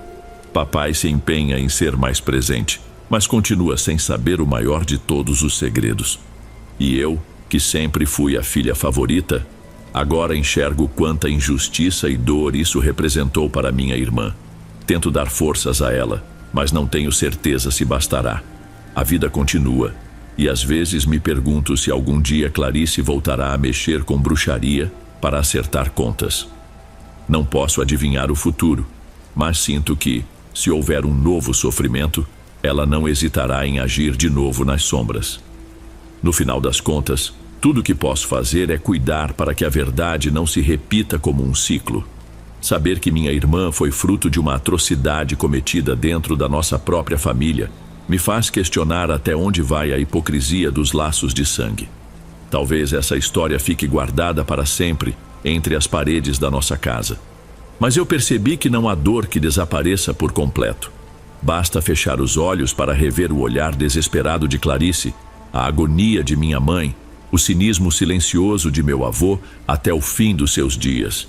Speaker 1: Papai se empenha em ser mais presente, mas continua sem saber o maior de todos os segredos. E eu, que sempre fui a filha favorita, agora enxergo quanta injustiça e dor isso representou para minha irmã. Tento dar forças a ela, mas não tenho certeza se bastará. A vida continua, e às vezes me pergunto se algum dia Clarice voltará a mexer com bruxaria para acertar contas. Não posso adivinhar o futuro, mas sinto que, se houver um novo sofrimento, ela não hesitará em agir de novo nas sombras. No final das contas, tudo que posso fazer é cuidar para que a verdade não se repita como um ciclo. Saber que minha irmã foi fruto de uma atrocidade cometida dentro da nossa própria família me faz questionar até onde vai a hipocrisia dos laços de sangue. Talvez essa história fique guardada para sempre entre as paredes da nossa casa. Mas eu percebi que não há dor que desapareça por completo. Basta fechar os olhos para rever o olhar desesperado de Clarice, a agonia de minha mãe, o cinismo silencioso de meu avô até o fim dos seus dias.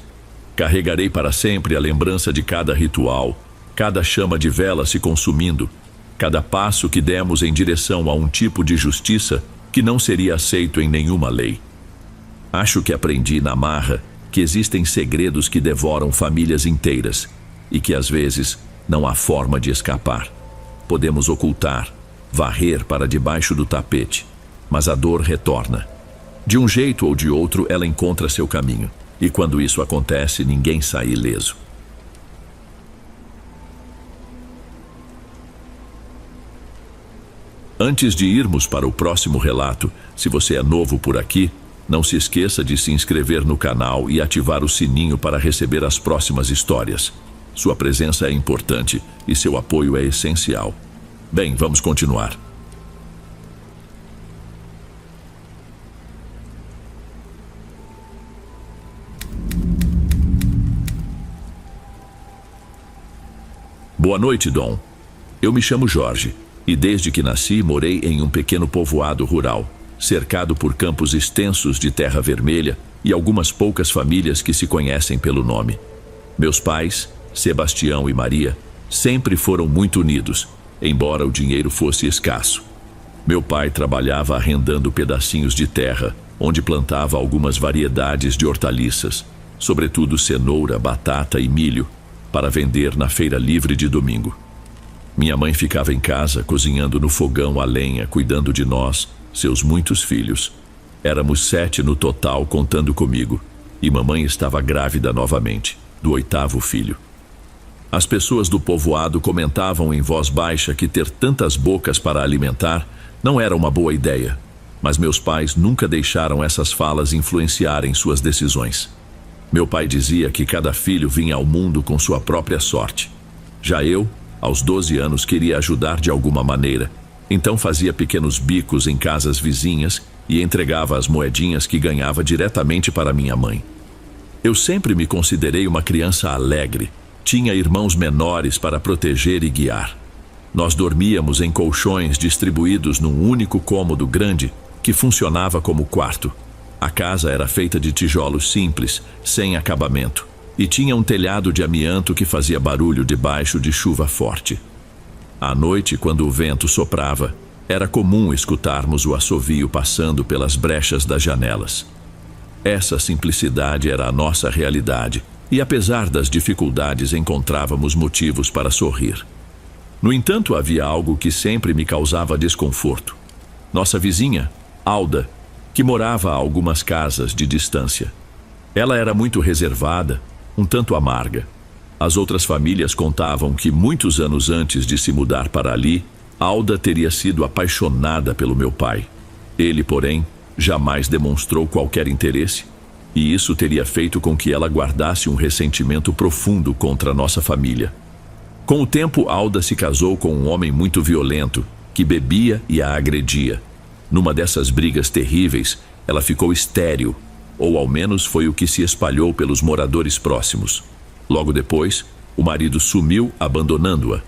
Speaker 1: Carregarei para sempre a lembrança de cada ritual, cada chama de vela se consumindo, cada passo que demos em direção a um tipo de justiça que não seria aceito em nenhuma lei. Acho que aprendi na marra que existem segredos que devoram famílias inteiras e que às vezes não há forma de escapar. Podemos ocultar, varrer para debaixo do tapete, mas a dor retorna. De um jeito ou de outro, ela encontra seu caminho. E quando isso acontece, ninguém sai ileso. Antes de irmos para o próximo relato, se você é novo por aqui, não se esqueça de se inscrever no canal e ativar o sininho para receber as próximas histórias. Sua presença é importante e seu apoio é essencial. Bem, vamos continuar. Boa noite, Dom. Eu me chamo Jorge e desde que nasci morei em um pequeno povoado rural, cercado por campos extensos de terra vermelha e algumas poucas famílias que se conhecem pelo nome. Meus pais, Sebastião e Maria, sempre foram muito unidos, embora o dinheiro fosse escasso. Meu pai trabalhava arrendando pedacinhos de terra, onde plantava algumas variedades de hortaliças, sobretudo cenoura, batata e milho, para vender na feira livre de domingo. Minha mãe ficava em casa, cozinhando no fogão a lenha, cuidando de nós, seus muitos filhos. Éramos 7 no total, contando comigo, e mamãe estava grávida novamente, do 8º filho. As pessoas do povoado comentavam em voz baixa que ter tantas bocas para alimentar não era uma boa ideia, mas meus pais nunca deixaram essas falas influenciarem suas decisões. Meu pai dizia que cada filho vinha ao mundo com sua própria sorte. Já eu, aos 12 anos, queria ajudar de alguma maneira, então fazia pequenos bicos em casas vizinhas e entregava as moedinhas que ganhava diretamente para minha mãe. Eu sempre me considerei uma criança alegre. Tinha irmãos menores para proteger e guiar. Nós dormíamos em colchões distribuídos num único cômodo grande que funcionava como quarto. A casa era feita de tijolos simples, sem acabamento, e tinha um telhado de amianto que fazia barulho debaixo de chuva forte. À noite, quando o vento soprava, era comum escutarmos o assovio passando pelas brechas das janelas. Essa simplicidade era a nossa realidade, e apesar das dificuldades encontrávamos motivos para sorrir. No entanto, havia algo que sempre me causava desconforto. Nossa vizinha, Alda, que morava a algumas casas de distância. Ela era muito reservada, um tanto amarga. As outras famílias contavam que muitos anos antes de se mudar para ali, Alda teria sido apaixonada pelo meu pai. Ele, porém, jamais demonstrou qualquer interesse, e isso teria feito com que ela guardasse um ressentimento profundo contra nossa família. Com o tempo, Alda se casou com um homem muito violento, que bebia e a agredia. Numa dessas brigas terríveis, ela ficou estéril, ou ao menos foi o que se espalhou pelos moradores próximos. Logo depois, o marido sumiu, abandonando-a.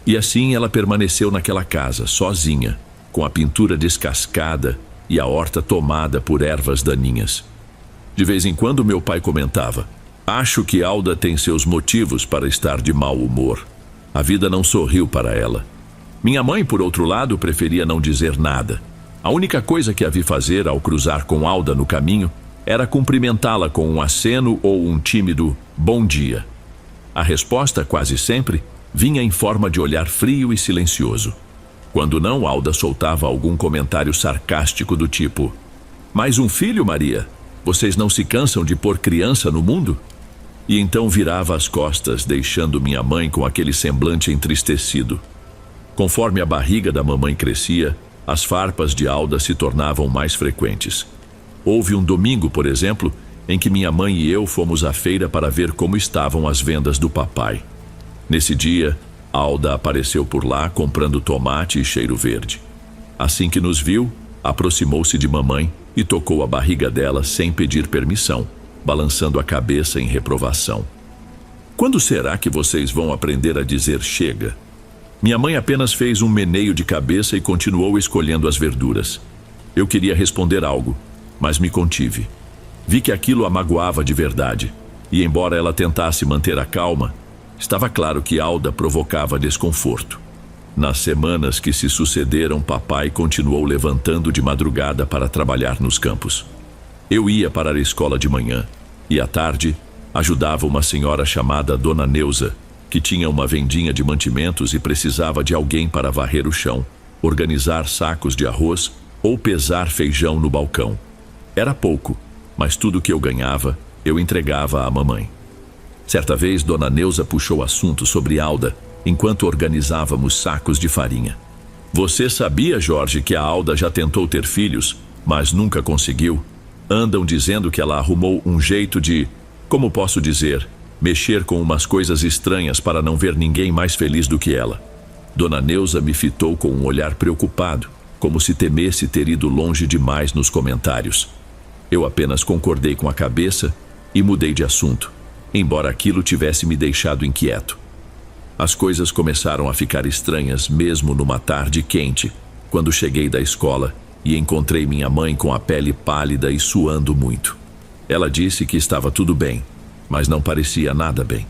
Speaker 1: E assim ela permaneceu naquela casa, sozinha, com a pintura descascada e a horta tomada por ervas daninhas. De vez em quando meu pai comentava: "Acho que Alda tem seus motivos para estar de mau humor. A vida não sorriu para ela." Minha mãe, por outro lado, preferia não dizer nada. A única coisa que a vi fazer ao cruzar com Alda no caminho era cumprimentá-la com um aceno ou um tímido "bom dia". A resposta, quase sempre, vinha em forma de olhar frio e silencioso. Quando não, Alda soltava algum comentário sarcástico do tipo: "Mais um filho, Maria? Vocês não se cansam de pôr criança no mundo?" E então virava as costas, deixando minha mãe com aquele semblante entristecido. Conforme a barriga da mamãe crescia, as farpas de Alda se tornavam mais frequentes. Houve um domingo, por exemplo, em que minha mãe e eu fomos à feira para ver como estavam as vendas do papai. Nesse dia, Alda apareceu por lá comprando tomate e cheiro verde. Assim que nos viu, aproximou-se de mamãe e tocou a barriga dela sem pedir permissão, balançando a cabeça em reprovação. "Quando será que vocês vão aprender a dizer chega?" Minha mãe apenas fez um meneio de cabeça e continuou escolhendo as verduras. Eu queria responder algo, mas me contive. Vi que aquilo a magoava de verdade, e embora ela tentasse manter a calma, estava claro que Alda provocava desconforto. Nas semanas que se sucederam, papai continuou levantando de madrugada para trabalhar nos campos. Eu ia para a escola de manhã, e à tarde ajudava uma senhora chamada Dona Neuza, que tinha uma vendinha de mantimentos e precisava de alguém para varrer o chão, organizar sacos de arroz ou pesar feijão no balcão. Era pouco, mas tudo que eu ganhava, eu entregava à mamãe. Certa vez, Dona Neuza puxou assunto sobre Alda, enquanto organizávamos sacos de farinha. "Você sabia, Jorge, que a Alda já tentou ter filhos, mas nunca conseguiu? Andam dizendo que ela arrumou um jeito de, como posso dizer, mexer com umas coisas estranhas para não ver ninguém mais feliz do que ela." Dona Neuza me fitou com um olhar preocupado, como se temesse ter ido longe demais nos comentários. Eu apenas concordei com a cabeça e mudei de assunto, embora aquilo tivesse me deixado inquieto. As coisas começaram a ficar estranhas mesmo numa tarde quente, quando cheguei da escola e encontrei minha mãe com a pele pálida e suando muito. Ela disse que estava tudo bem, mas não parecia nada bem.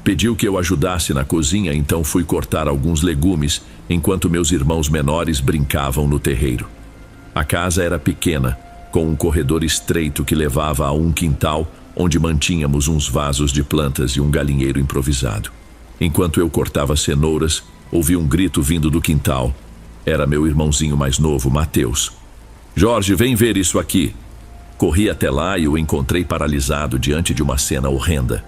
Speaker 1: Pediu que eu ajudasse na cozinha, então fui cortar alguns legumes, enquanto meus irmãos menores brincavam no terreiro. A casa era pequena, com um corredor estreito que levava a um quintal, onde mantínhamos uns vasos de plantas e um galinheiro improvisado. Enquanto eu cortava cenouras, ouvi um grito vindo do quintal. Era meu irmãozinho mais novo, Mateus. "Jorge, vem ver isso aqui." Corri até lá e o encontrei paralisado diante de uma cena horrenda.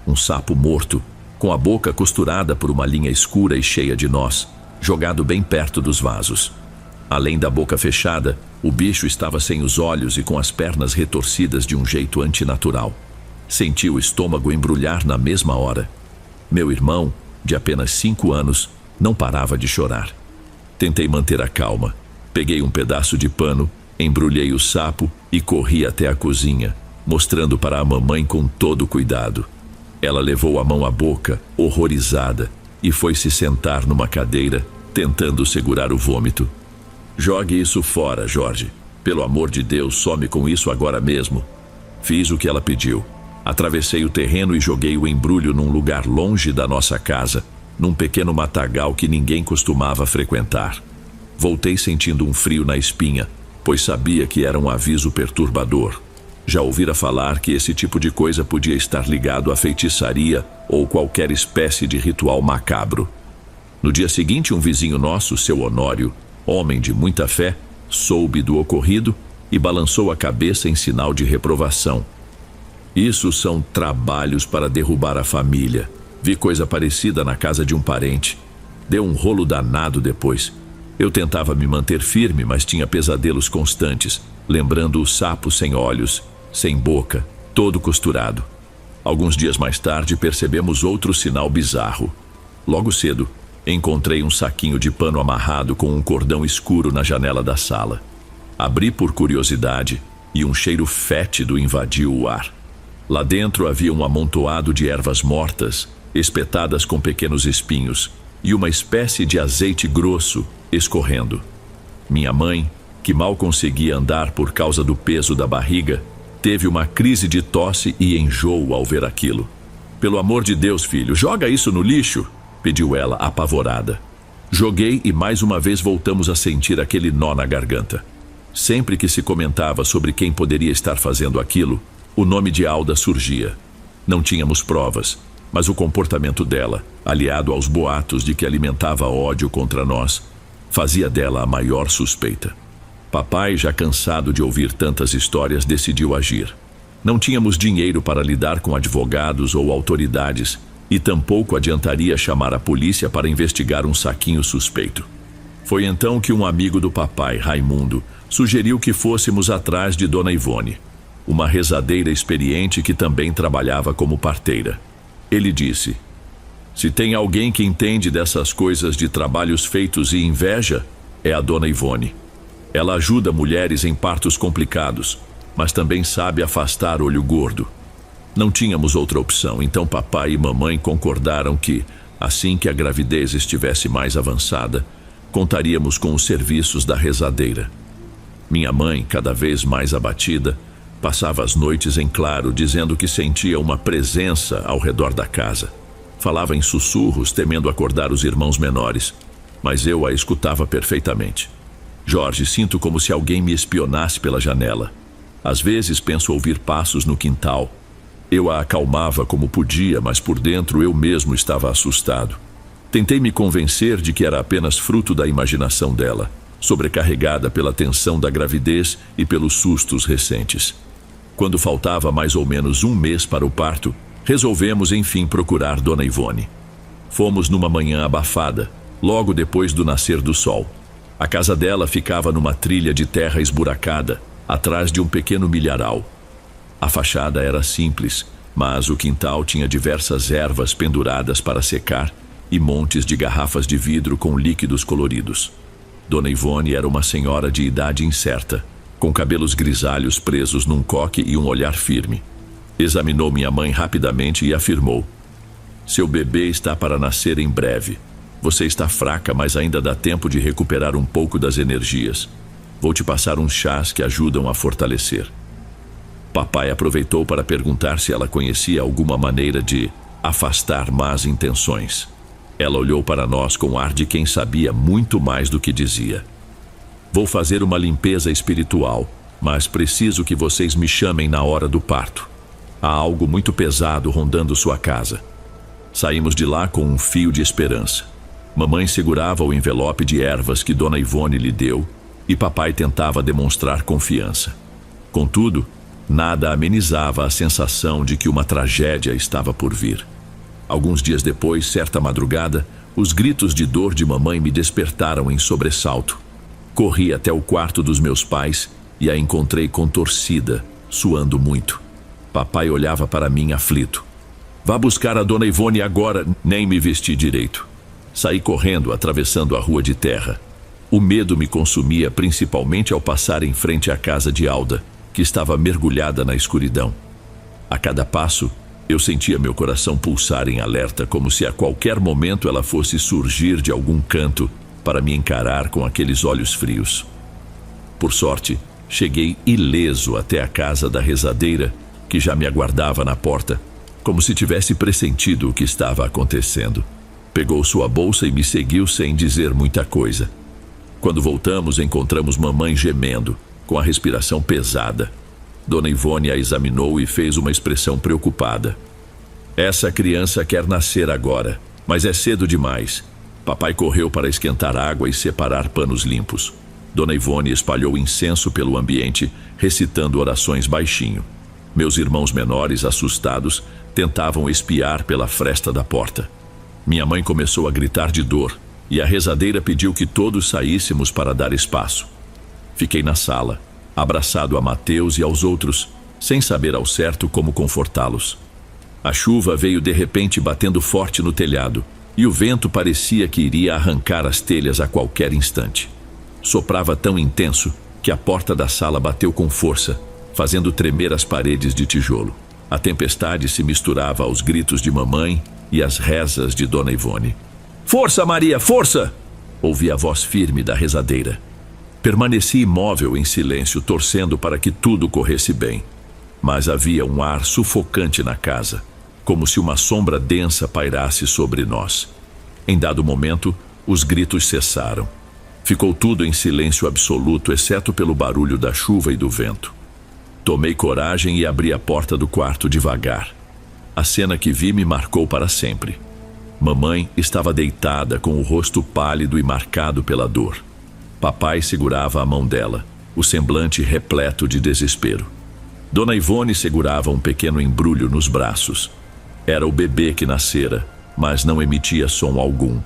Speaker 1: Um sapo morto, com a boca costurada por uma linha escura e cheia de nós, jogado bem perto dos vasos. Além da boca fechada, o bicho estava sem os olhos e com as pernas retorcidas de um jeito antinatural. Senti o estômago embrulhar na mesma hora. Meu irmão, de apenas 5 anos, não parava de chorar. Tentei manter a calma. Peguei um pedaço de pano, embrulhei o sapo e corri até a cozinha, mostrando para a mamãe com todo cuidado. Ela levou a mão à boca, horrorizada, e foi se sentar numa cadeira, tentando segurar o vômito. "Jogue isso fora, Jorge. Pelo amor de Deus, some com isso agora mesmo." Fiz o que ela pediu. Atravessei o terreno e joguei o embrulho num lugar longe da nossa casa, num pequeno matagal que ninguém costumava frequentar. Voltei sentindo um frio na espinha, pois sabia que era um aviso perturbador. Já ouvira falar que esse tipo de coisa podia estar ligado à feitiçaria ou qualquer espécie de ritual macabro. No dia seguinte, um vizinho nosso, seu Honório, homem de muita fé, soube do ocorrido e balançou a cabeça em sinal de reprovação. Isso são trabalhos para derrubar a família. Vi coisa parecida na casa de um parente. Deu um rolo danado depois. Eu tentava me manter firme, mas tinha pesadelos constantes, lembrando o sapo sem olhos, sem boca, todo costurado. Alguns dias mais tarde, percebemos outro sinal bizarro. Logo cedo, encontrei um saquinho de pano amarrado com um cordão escuro na janela da sala. Abri por curiosidade e um cheiro fétido invadiu o ar. Lá dentro havia um amontoado de ervas mortas, espetadas com pequenos espinhos, e uma espécie de azeite grosso escorrendo. Minha mãe, que mal conseguia andar por causa do peso da barriga, teve uma crise de tosse e enjoo ao ver aquilo. "Pelo amor de Deus, filho, joga isso no lixo", pediu ela, apavorada. Joguei e mais uma vez voltamos a sentir aquele nó na garganta. Sempre que se comentava sobre quem poderia estar fazendo aquilo, o nome de Alda surgia. Não tínhamos provas, mas o comportamento dela, aliado aos boatos de que alimentava ódio contra nós, fazia dela a maior suspeita. Papai, já cansado de ouvir tantas histórias, decidiu agir. Não tínhamos dinheiro para lidar com advogados ou autoridades, e tampouco adiantaria chamar a polícia para investigar um saquinho suspeito. Foi então que um amigo do papai, Raimundo, sugeriu que fôssemos atrás de Dona Ivone, uma rezadeira experiente que também trabalhava como parteira. Ele disse: "Se tem alguém que entende dessas coisas de trabalhos feitos e inveja, é a Dona Ivone. Ela ajuda mulheres em partos complicados, mas também sabe afastar olho gordo." Não tínhamos outra opção, então papai e mamãe concordaram que, assim que a gravidez estivesse mais avançada, contaríamos com os serviços da rezadeira. Minha mãe, cada vez mais abatida, passava as noites em claro, dizendo que sentia uma presença ao redor da casa. Falava em sussurros, temendo acordar os irmãos menores, mas eu a escutava perfeitamente. "Jorge, sinto como se alguém me espionasse pela janela. Às vezes penso ouvir passos no quintal." Eu a acalmava como podia, mas por dentro eu mesmo estava assustado. Tentei me convencer de que era apenas fruto da imaginação dela, sobrecarregada pela tensão da gravidez e pelos sustos recentes. Quando faltava mais ou menos um mês para o parto, resolvemos enfim procurar Dona Ivone. Fomos numa manhã abafada, logo depois do nascer do sol. A casa dela ficava numa trilha de terra esburacada, atrás de um pequeno milharal. A fachada era simples, mas o quintal tinha diversas ervas penduradas para secar e montes de garrafas de vidro com líquidos coloridos. Dona Ivone era uma senhora de idade incerta, com cabelos grisalhos presos num coque e um olhar firme. Examinou minha mãe rapidamente e afirmou: "Seu bebê está para nascer em breve. Você está fraca, mas ainda dá tempo de recuperar um pouco das energias. Vou te passar uns chás que ajudam a fortalecer." Papai aproveitou para perguntar se ela conhecia alguma maneira de afastar más intenções. Ela olhou para nós com ar de quem sabia muito mais do que dizia. "Vou fazer uma limpeza espiritual, mas preciso que vocês me chamem na hora do parto. Há algo muito pesado rondando sua casa." Saímos de lá com um fio de esperança. Mamãe segurava o envelope de ervas que Dona Ivone lhe deu e papai tentava demonstrar confiança. Contudo, nada amenizava a sensação de que uma tragédia estava por vir. Alguns dias depois, certa madrugada, os gritos de dor de mamãe me despertaram em sobressalto. Corri até o quarto dos meus pais e a encontrei contorcida, suando muito. Papai olhava para mim aflito. "Vá buscar a Dona Ivone agora." Nem me vesti direito. Saí correndo, atravessando a rua de terra. O medo me consumia, principalmente ao passar em frente à casa de Alda, que estava mergulhada na escuridão. A cada passo, eu sentia meu coração pulsar em alerta, como se a qualquer momento ela fosse surgir de algum canto para me encarar com aqueles olhos frios. Por sorte, cheguei ileso até a casa da rezadeira, que já me aguardava na porta, como se tivesse pressentido o que estava acontecendo. Pegou sua bolsa e me seguiu sem dizer muita coisa. Quando voltamos, encontramos mamãe gemendo, com a respiração pesada. Dona Ivone a examinou e fez uma expressão preocupada. "Essa criança quer nascer agora, mas é cedo demais." Papai correu para esquentar água e separar panos limpos. Dona Ivone espalhou incenso pelo ambiente, recitando orações baixinho. Meus irmãos menores, assustados, tentavam espiar pela fresta da porta. Minha mãe começou a gritar de dor e a rezadeira pediu que todos saíssemos para dar espaço. Fiquei na sala, abraçado a Mateus e aos outros, sem saber ao certo como confortá-los. A chuva veio de repente batendo forte no telhado e o vento parecia que iria arrancar as telhas a qualquer instante. Soprava tão intenso que a porta da sala bateu com força, fazendo tremer as paredes de tijolo. A tempestade se misturava aos gritos de mamãe e às rezas de Dona Ivone. "Força, Maria, força!" ouvi a voz firme da rezadeira. Permaneci imóvel em silêncio, torcendo para que tudo corresse bem. Mas havia um ar sufocante na casa, como se uma sombra densa pairasse sobre nós. Em dado momento, os gritos cessaram. Ficou tudo em silêncio absoluto, exceto pelo barulho da chuva e do vento. Tomei coragem e abri a porta do quarto devagar. A cena que vi me marcou para sempre. Mamãe estava deitada com o rosto pálido e marcado pela dor. Papai segurava a mão dela, o semblante repleto de desespero. Dona Ivone segurava um pequeno embrulho nos braços. Era o bebê que nascera, mas não emitia som algum.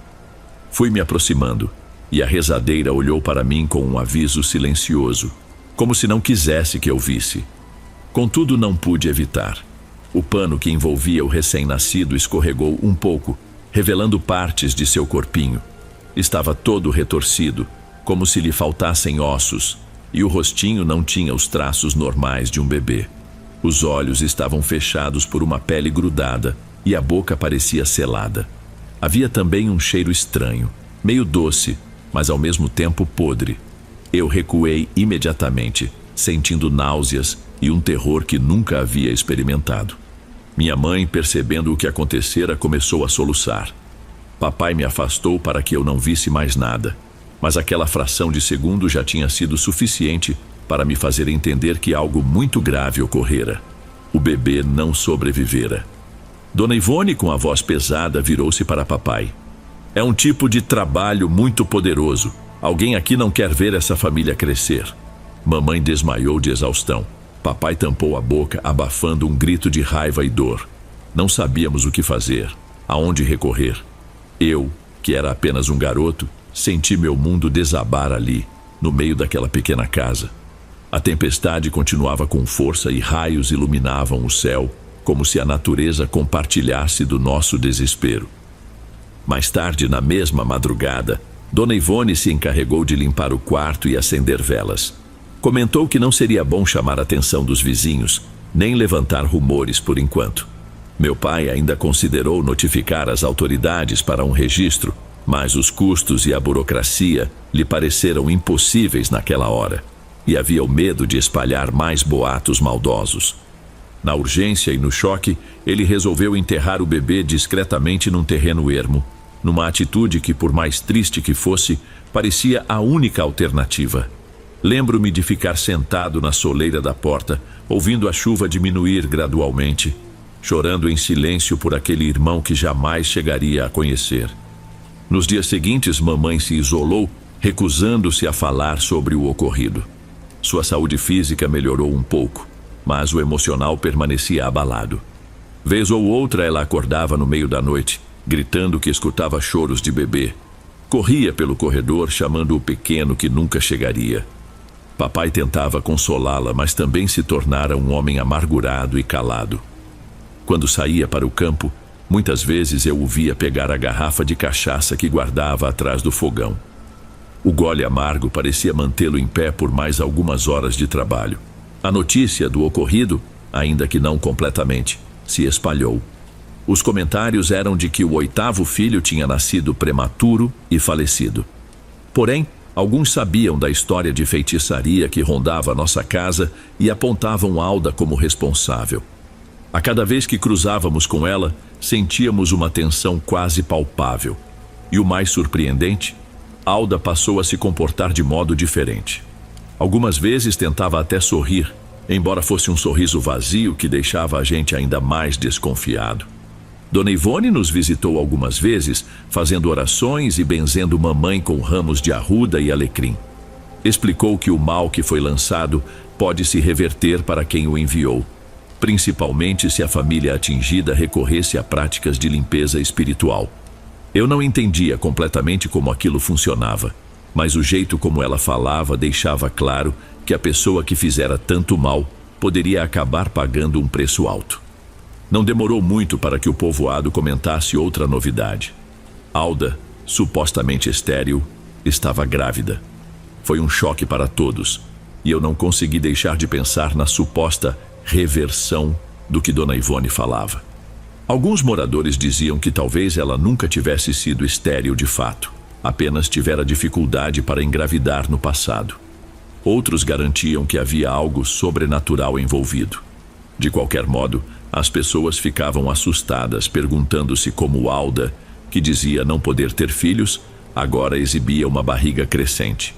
Speaker 1: Fui me aproximando, e a rezadeira olhou para mim com um aviso silencioso, como se não quisesse que eu visse. Contudo, não pude evitar. O pano que envolvia o recém-nascido escorregou um pouco, revelando partes de seu corpinho. Estava todo retorcido, como se lhe faltassem ossos, e o rostinho não tinha os traços normais de um bebê. Os olhos estavam fechados por uma pele grudada e a boca parecia selada. Havia também um cheiro estranho, meio doce, mas ao mesmo tempo podre. Eu recuei imediatamente, sentindo náuseas e um terror que nunca havia experimentado. Minha mãe, percebendo o que acontecera, começou a soluçar. Papai me afastou para que eu não visse mais nada, mas aquela fração de segundo já tinha sido suficiente para me fazer entender que algo muito grave ocorrera. O bebê não sobrevivera. Dona Ivone, com a voz pesada, virou-se para papai. "É um tipo de trabalho muito poderoso. Alguém aqui não quer ver essa família crescer." Mamãe desmaiou de exaustão. Papai tampou a boca, abafando um grito de raiva e dor. Não sabíamos o que fazer, aonde recorrer. Eu, que era apenas um garoto, senti meu mundo desabar ali, no meio daquela pequena casa. A tempestade continuava com força e raios iluminavam o céu, como se a natureza compartilhasse do nosso desespero. Mais tarde, na mesma madrugada, Dona Ivone se encarregou de limpar o quarto e acender velas. Comentou que não seria bom chamar a atenção dos vizinhos, nem levantar rumores por enquanto. Meu pai ainda considerou notificar as autoridades para um registro, mas os custos e a burocracia lhe pareceram impossíveis naquela hora, e havia o medo de espalhar mais boatos maldosos. Na urgência e no choque, ele resolveu enterrar o bebê discretamente num terreno ermo, numa atitude que, por mais triste que fosse, parecia a única alternativa. Lembro-me de ficar sentado na soleira da porta, ouvindo a chuva diminuir gradualmente, chorando em silêncio por aquele irmão que jamais chegaria a conhecer. Nos dias seguintes, mamãe se isolou, recusando-se a falar sobre o ocorrido. Sua saúde física melhorou um pouco, mas o emocional permanecia abalado. Vez ou outra ela acordava no meio da noite, gritando que escutava choros de bebê. Corria pelo corredor chamando o pequeno que nunca chegaria. Papai tentava consolá-la, mas também se tornara um homem amargurado e calado. Quando saía para o campo, muitas vezes eu o via pegar a garrafa de cachaça que guardava atrás do fogão. O gole amargo parecia mantê-lo em pé por mais algumas horas de trabalho. A notícia do ocorrido, ainda que não completamente, se espalhou. Os comentários eram de que o 8º filho tinha nascido prematuro e falecido. Porém, alguns sabiam da história de feitiçaria que rondava nossa casa e apontavam Alda como responsável. A cada vez que cruzávamos com ela, sentíamos uma tensão quase palpável. E o mais surpreendente, Alda passou a se comportar de modo diferente. Algumas vezes tentava até sorrir, embora fosse um sorriso vazio que deixava a gente ainda mais desconfiado. Dona Ivone nos visitou algumas vezes, fazendo orações e benzendo mamãe com ramos de arruda e alecrim. Explicou que o mal que foi lançado pode se reverter para quem o enviou, principalmente se a família atingida recorresse a práticas de limpeza espiritual. Eu não entendia completamente como aquilo funcionava, mas o jeito como ela falava deixava claro que a pessoa que fizera tanto mal poderia acabar pagando um preço alto. Não demorou muito para que o povoado comentasse outra novidade. Alda, supostamente estéril, estava grávida. Foi um choque para todos, e eu não consegui deixar de pensar na suposta reversão do que Dona Ivone falava. Alguns moradores diziam que talvez ela nunca tivesse sido estéril de fato, apenas tivera dificuldade para engravidar no passado. Outros garantiam que havia algo sobrenatural envolvido. De qualquer modo, as pessoas ficavam assustadas, perguntando-se como Alda, que dizia não poder ter filhos, agora exibia uma barriga crescente.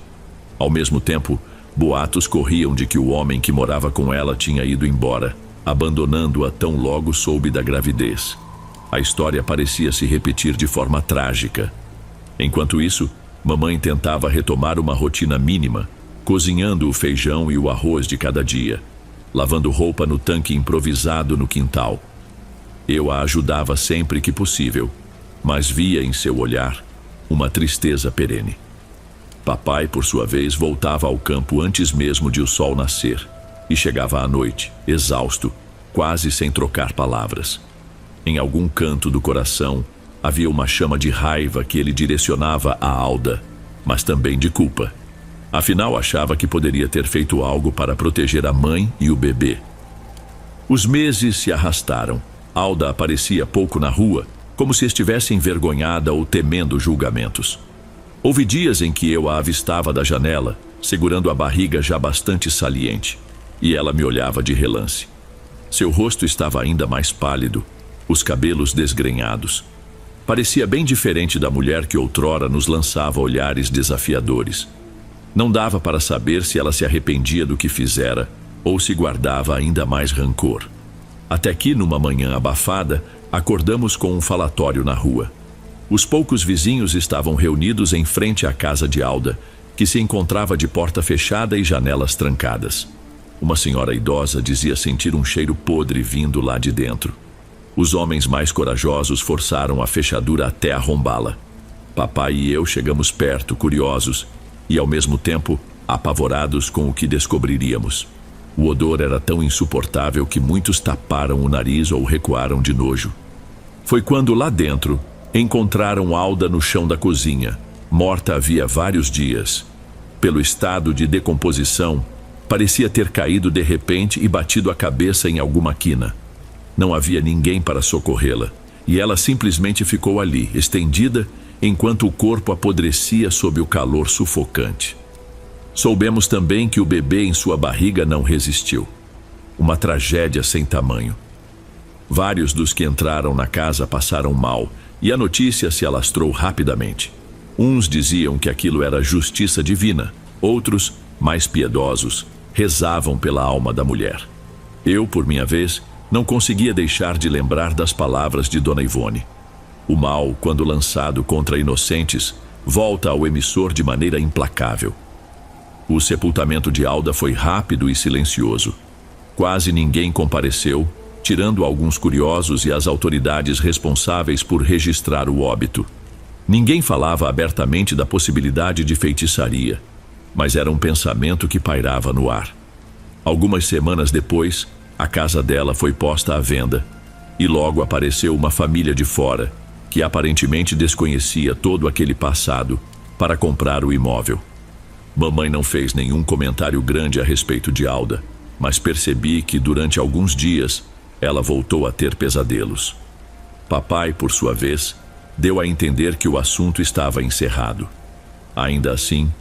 Speaker 1: Ao mesmo tempo, boatos corriam de que o homem que morava com ela tinha ido embora, abandonando-a tão logo soube da gravidez. A história parecia se repetir de forma trágica. Enquanto isso, mamãe tentava retomar uma rotina mínima, cozinhando o feijão e o arroz de cada dia, lavando roupa no tanque improvisado no quintal. Eu a ajudava sempre que possível, mas via em seu olhar uma tristeza perene. Papai, por sua vez, voltava ao campo antes mesmo de o sol nascer e chegava à noite, exausto, quase sem trocar palavras. Em algum canto do coração havia uma chama de raiva que ele direcionava a Alda, mas também de culpa. Afinal, achava que poderia ter feito algo para proteger a mãe e o bebê. Os meses se arrastaram. Alda aparecia pouco na rua, como se estivesse envergonhada ou temendo julgamentos. Houve dias em que eu a avistava da janela, segurando a barriga já bastante saliente, e ela me olhava de relance. Seu rosto estava ainda mais pálido, os cabelos desgrenhados. Parecia bem diferente da mulher que outrora nos lançava olhares desafiadores. Não dava para saber se ela se arrependia do que fizera ou se guardava ainda mais rancor. Até que, numa manhã abafada, acordamos com um falatório na rua. Os poucos vizinhos estavam reunidos em frente à casa de Alda, que se encontrava de porta fechada e janelas trancadas. Uma senhora idosa dizia sentir um cheiro podre vindo lá de dentro. Os homens mais corajosos forçaram a fechadura até arrombá-la. Papai e eu chegamos perto, curiosos, e ao mesmo tempo apavorados com o que descobriríamos. O odor era tão insuportável que muitos taparam o nariz ou recuaram de nojo. Foi quando lá dentro encontraram Alda no chão da cozinha, morta havia vários dias. Pelo estado de decomposição, parecia ter caído de repente e batido a cabeça em alguma quina. Não havia ninguém para socorrê-la, e ela simplesmente ficou ali, estendida, enquanto o corpo apodrecia sob o calor sufocante. Soubemos também que o bebê em sua barriga não resistiu. Uma tragédia sem tamanho. Vários dos que entraram na casa passaram mal, e a notícia se alastrou rapidamente. Uns diziam que aquilo era justiça divina, outros, mais piedosos, rezavam pela alma da mulher. Eu, por minha vez, não conseguia deixar de lembrar das palavras de Dona Ivone. O mal, quando lançado contra inocentes, volta ao emissor de maneira implacável. O sepultamento de Alda foi rápido e silencioso. Quase ninguém compareceu, tirando alguns curiosos e as autoridades responsáveis por registrar o óbito. Ninguém falava abertamente da possibilidade de feitiçaria, mas era um pensamento que pairava no ar. Algumas semanas depois, a casa dela foi posta à venda, e logo apareceu uma família de fora, que aparentemente desconhecia todo aquele passado, para comprar o imóvel. Mamãe não fez nenhum comentário grande a respeito de Alda, mas percebi que durante alguns dias ela voltou a ter pesadelos. Papai, por sua vez, deu a entender que o assunto estava encerrado. Ainda assim,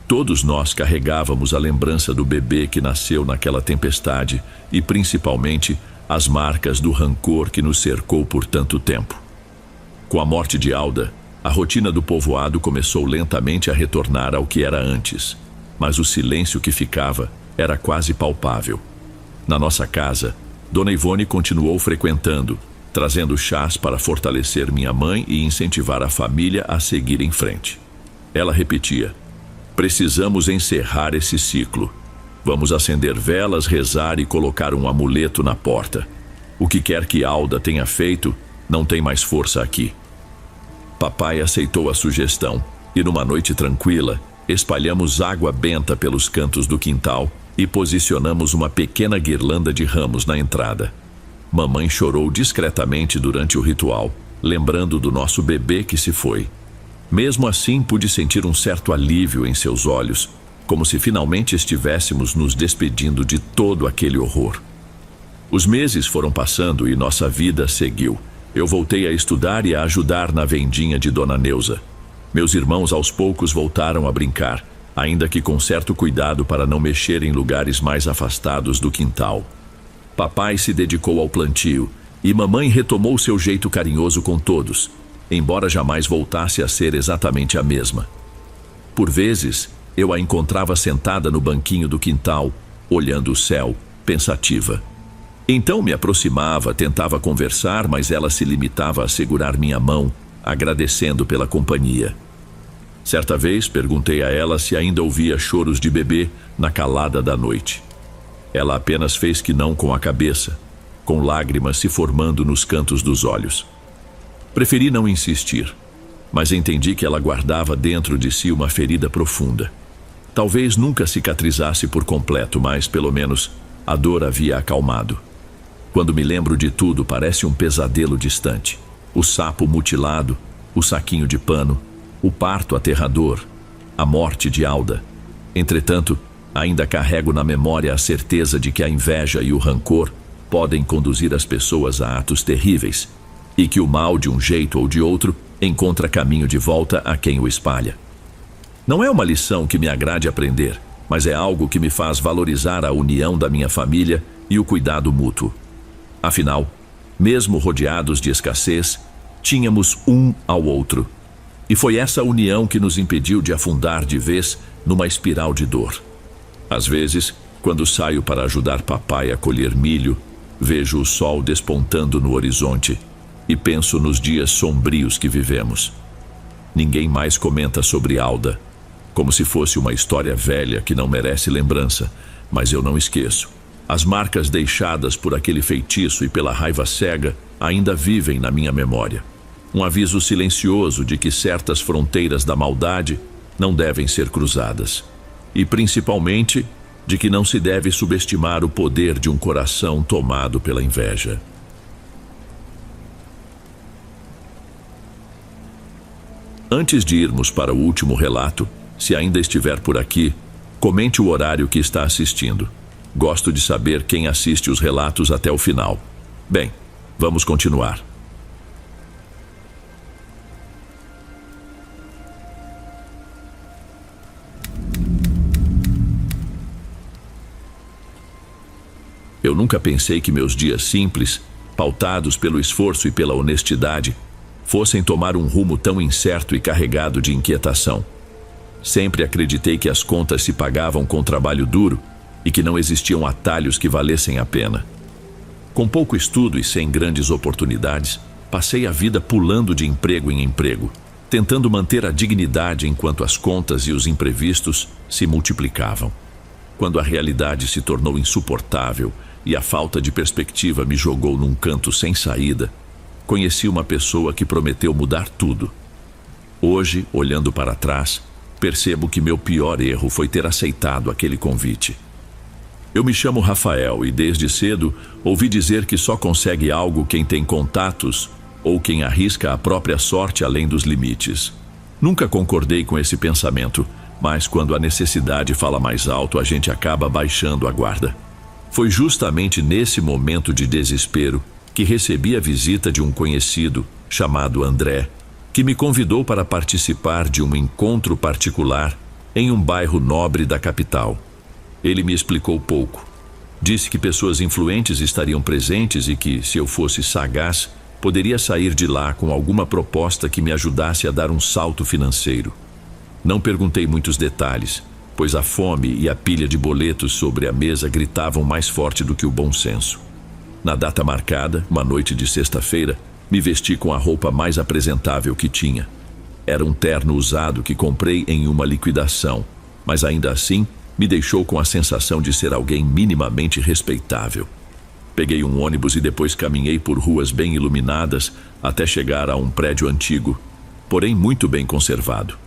Speaker 1: todos nós carregávamos a lembrança do bebê que nasceu naquela tempestade e, principalmente, as marcas do rancor que nos cercou por tanto tempo. Com a morte de Alda, a rotina do povoado começou lentamente a retornar ao que era antes, mas o silêncio que ficava era quase palpável. Na nossa casa, Dona Ivone continuou frequentando, trazendo chás para fortalecer minha mãe e incentivar a família a seguir em frente. Ela repetia: Precisamos encerrar esse ciclo. Vamos acender velas, rezar e colocar um amuleto na porta. O que quer que Alda tenha feito, não tem mais força aqui. Papai aceitou a sugestão e numa noite tranquila, espalhamos água benta pelos cantos do quintal e posicionamos uma pequena guirlanda de ramos na entrada. Mamãe chorou discretamente durante o ritual, lembrando do nosso bebê que se foi. Mesmo assim, pude sentir um certo alívio em seus olhos, como se finalmente estivéssemos nos despedindo de todo aquele horror. Os meses foram passando e nossa vida seguiu. Eu voltei a estudar e a ajudar na vendinha de Dona Neuza. Meus irmãos aos poucos voltaram a brincar, ainda que com certo cuidado para não mexer em lugares mais afastados do quintal. Papai se dedicou ao plantio e mamãe retomou seu jeito carinhoso com todos, embora jamais voltasse a ser exatamente a mesma. Por vezes, eu a encontrava sentada no banquinho do quintal, olhando o céu, pensativa. Então me aproximava, tentava conversar, mas ela se limitava a segurar minha mão, agradecendo pela companhia. Certa vez perguntei a ela se ainda ouvia choros de bebê na calada da noite. Ela apenas fez que não com a cabeça, com lágrimas se formando nos cantos dos olhos. Preferi não insistir, mas entendi que ela guardava dentro de si uma ferida profunda. Talvez nunca cicatrizasse por completo, mas, pelo menos, a dor havia acalmado. Quando me lembro de tudo, parece um pesadelo distante. O sapo mutilado, o saquinho de pano, o parto aterrador, a morte de Alda. Entretanto, ainda carrego na memória a certeza de que a inveja e o rancor podem conduzir as pessoas a atos terríveis, e que o mal, de um jeito ou de outro, encontra caminho de volta a quem o espalha. Não é uma lição que me agrade aprender, mas é algo que me faz valorizar a união da minha família e o cuidado mútuo. Afinal, mesmo rodeados de escassez, tínhamos um ao outro. E foi essa união que nos impediu de afundar de vez numa espiral de dor. Às vezes, quando saio para ajudar papai a colher milho, vejo o sol despontando no horizonte e penso nos dias sombrios que vivemos. Ninguém mais comenta sobre Alda, como se fosse uma história velha que não merece lembrança, mas eu não esqueço. As marcas deixadas por aquele feitiço e pela raiva cega ainda vivem na minha memória. Um aviso silencioso de que certas fronteiras da maldade não devem ser cruzadas. E principalmente, de que não se deve subestimar o poder de um coração tomado pela inveja. Antes de irmos para o último relato, se ainda estiver por aqui, comente o horário que está assistindo. Gosto de saber quem assiste os relatos até o final. Bem, vamos continuar. Eu nunca pensei que meus dias simples, pautados pelo esforço e pela honestidade, fossem tomar um rumo tão incerto e carregado de inquietação. Sempre acreditei que as contas se pagavam com trabalho duro e que não existiam atalhos que valessem a pena. Com pouco estudo e sem grandes oportunidades, passei a vida pulando de emprego em emprego, tentando manter a dignidade enquanto as contas e os imprevistos se multiplicavam. Quando a realidade se tornou insuportável e a falta de perspectiva me jogou num canto sem saída, conheci uma pessoa que prometeu mudar tudo. Hoje, olhando para trás, percebo que meu pior erro foi ter aceitado aquele convite. Eu me chamo Rafael e desde cedo ouvi dizer que só consegue algo quem tem contatos ou quem arrisca a própria sorte além dos limites. Nunca concordei com esse pensamento, mas quando a necessidade fala mais alto, a gente acaba baixando a guarda. Foi justamente nesse momento de desespero que recebi a visita de um conhecido, chamado André, que me convidou para participar de um encontro particular em um bairro nobre da capital. Ele me explicou pouco. Disse que pessoas influentes estariam presentes e que, se eu fosse sagaz, poderia sair de lá com alguma proposta que me ajudasse a dar um salto financeiro. Não perguntei muitos detalhes, pois a fome e a pilha de boletos sobre a mesa gritavam mais forte do que o bom senso. Na data marcada, uma noite de sexta-feira, me vesti com a roupa mais apresentável que tinha. Era um terno usado que comprei em uma liquidação, mas ainda assim me deixou com a sensação de ser alguém minimamente respeitável. Peguei um ônibus e depois caminhei por ruas bem iluminadas até chegar a um prédio antigo, porém muito bem conservado.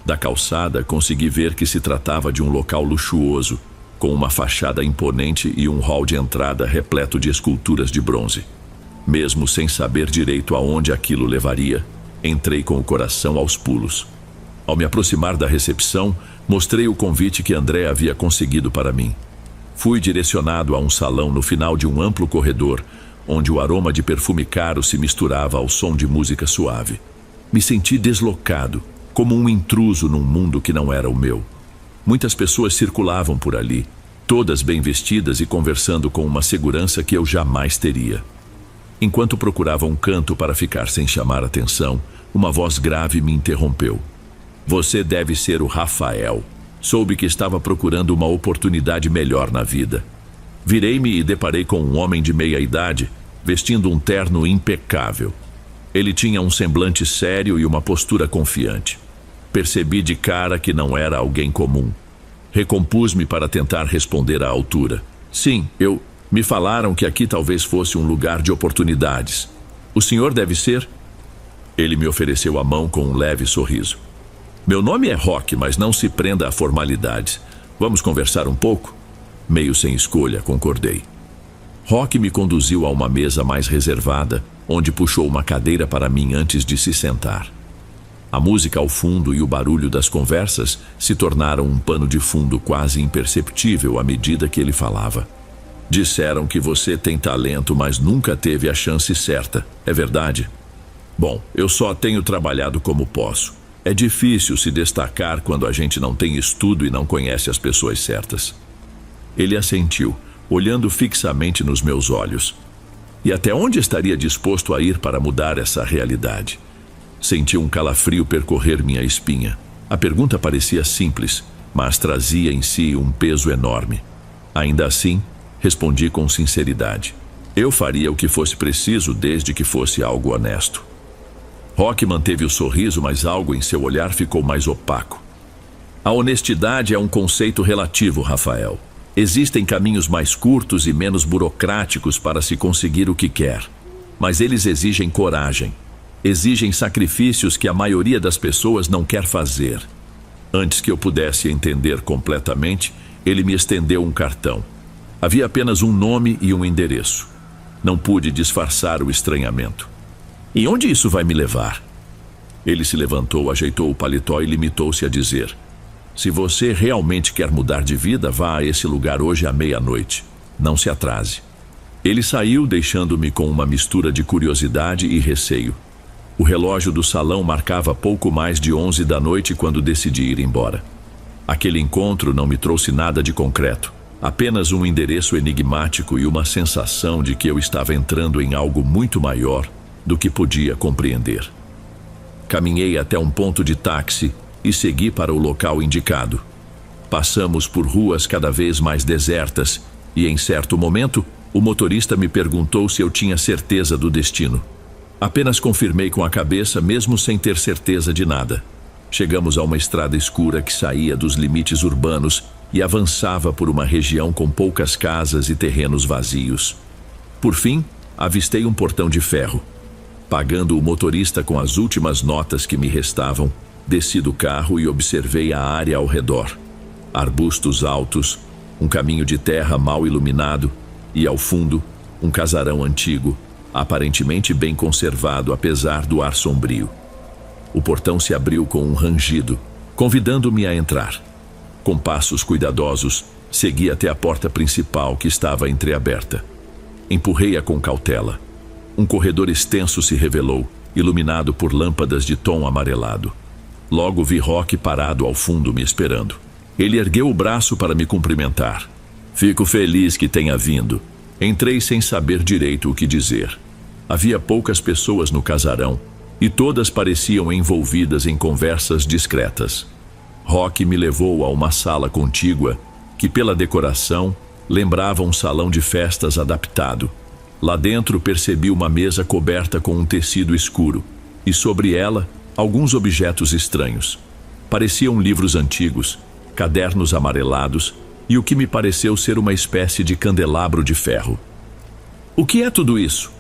Speaker 1: Da calçada consegui ver que se tratava de um local luxuoso, com uma fachada imponente e um hall de entrada repleto de esculturas de bronze. Mesmo sem saber direito aonde aquilo levaria, entrei com o coração aos pulos. Ao me aproximar da recepção, mostrei o convite que André havia conseguido para mim. Fui direcionado a um salão no final de um amplo corredor, onde o aroma de perfume caro se misturava ao som de música suave. Me senti deslocado, como um intruso num mundo que não era o meu. Muitas pessoas circulavam por ali, todas bem vestidas e conversando com uma segurança que eu jamais teria. Enquanto procurava um canto para ficar sem chamar atenção, uma voz grave me interrompeu. Você deve ser o Rafael. Soube que estava procurando uma oportunidade melhor na vida. Virei-me e deparei com um homem de meia idade, vestindo um terno impecável. Ele tinha um semblante sério e uma postura confiante. Percebi de cara que não era alguém comum. Recompus-me para tentar responder à altura. Sim, me falaram que aqui talvez fosse um lugar de oportunidades. O senhor deve ser? Ele me ofereceu a mão com um leve sorriso. Meu nome é Rock, mas não se prenda a formalidades. Vamos conversar um pouco? Meio sem escolha, concordei. Rock me conduziu a uma mesa mais reservada, onde puxou uma cadeira para mim antes de se sentar. A música ao fundo e o barulho das conversas se tornaram um pano de fundo quase imperceptível à medida que ele falava. Disseram que você tem talento, mas nunca teve a chance certa. É verdade? Bom, eu só tenho trabalhado como posso. É difícil se destacar quando a gente não tem estudo e não conhece as pessoas certas. Ele assentiu, olhando fixamente nos meus olhos. E até onde estaria disposto a ir para mudar essa realidade? Senti um calafrio percorrer minha espinha. A pergunta parecia simples, mas trazia em si um peso enorme. Ainda assim, respondi com sinceridade. Eu faria o que fosse preciso desde que fosse algo honesto. Rock manteve o sorriso, mas algo em seu olhar ficou mais opaco. A honestidade é um conceito relativo, Rafael. Existem caminhos mais curtos e menos burocráticos para se conseguir o que quer. Mas eles exigem coragem. Exigem sacrifícios que a maioria das pessoas não quer fazer. Antes que eu pudesse entender completamente, ele me estendeu um cartão. Havia apenas um nome e um endereço. Não pude disfarçar o estranhamento. E onde isso vai me levar? Ele se levantou, ajeitou o paletó e limitou-se a dizer: se você realmente quer mudar de vida, vá a esse lugar hoje à meia-noite. Não se atrase. Ele saiu, deixando-me com uma mistura de curiosidade e receio. O relógio do salão marcava pouco mais de 11 da noite quando decidi ir embora. Aquele encontro não me trouxe nada de concreto. Apenas um endereço enigmático e uma sensação de que eu estava entrando em algo muito maior do que podia compreender. Caminhei até um ponto de táxi e segui para o local indicado. Passamos por ruas cada vez mais desertas e, em certo momento, o motorista me perguntou se eu tinha certeza do destino. Apenas confirmei com a cabeça, mesmo sem ter certeza de nada. Chegamos a uma estrada escura que saía dos limites urbanos e avançava por uma região com poucas casas e terrenos vazios. Por fim, avistei um portão de ferro. Pagando o motorista com as últimas notas que me restavam, desci do carro e observei a área ao redor. Arbustos altos, um caminho de terra mal iluminado e, ao fundo, um casarão antigo, aparentemente bem conservado apesar do ar sombrio. O portão se abriu com um rangido, convidando-me a entrar. Com passos cuidadosos, segui até a porta principal que estava entreaberta. Empurrei-a com cautela. Um corredor extenso se revelou, iluminado por lâmpadas de tom amarelado. Logo vi Rock parado ao fundo me esperando. Ele ergueu o braço para me cumprimentar. Fico feliz que tenha vindo. Entrei sem saber direito o que dizer. Havia poucas pessoas no casarão e todas pareciam envolvidas em conversas discretas. Rock me levou a uma sala contígua que, pela decoração, lembrava um salão de festas adaptado. Lá dentro percebi uma mesa coberta com um tecido escuro e sobre ela alguns objetos estranhos. Pareciam livros antigos, cadernos amarelados e o que me pareceu ser uma espécie de candelabro de ferro. "O que é tudo isso?"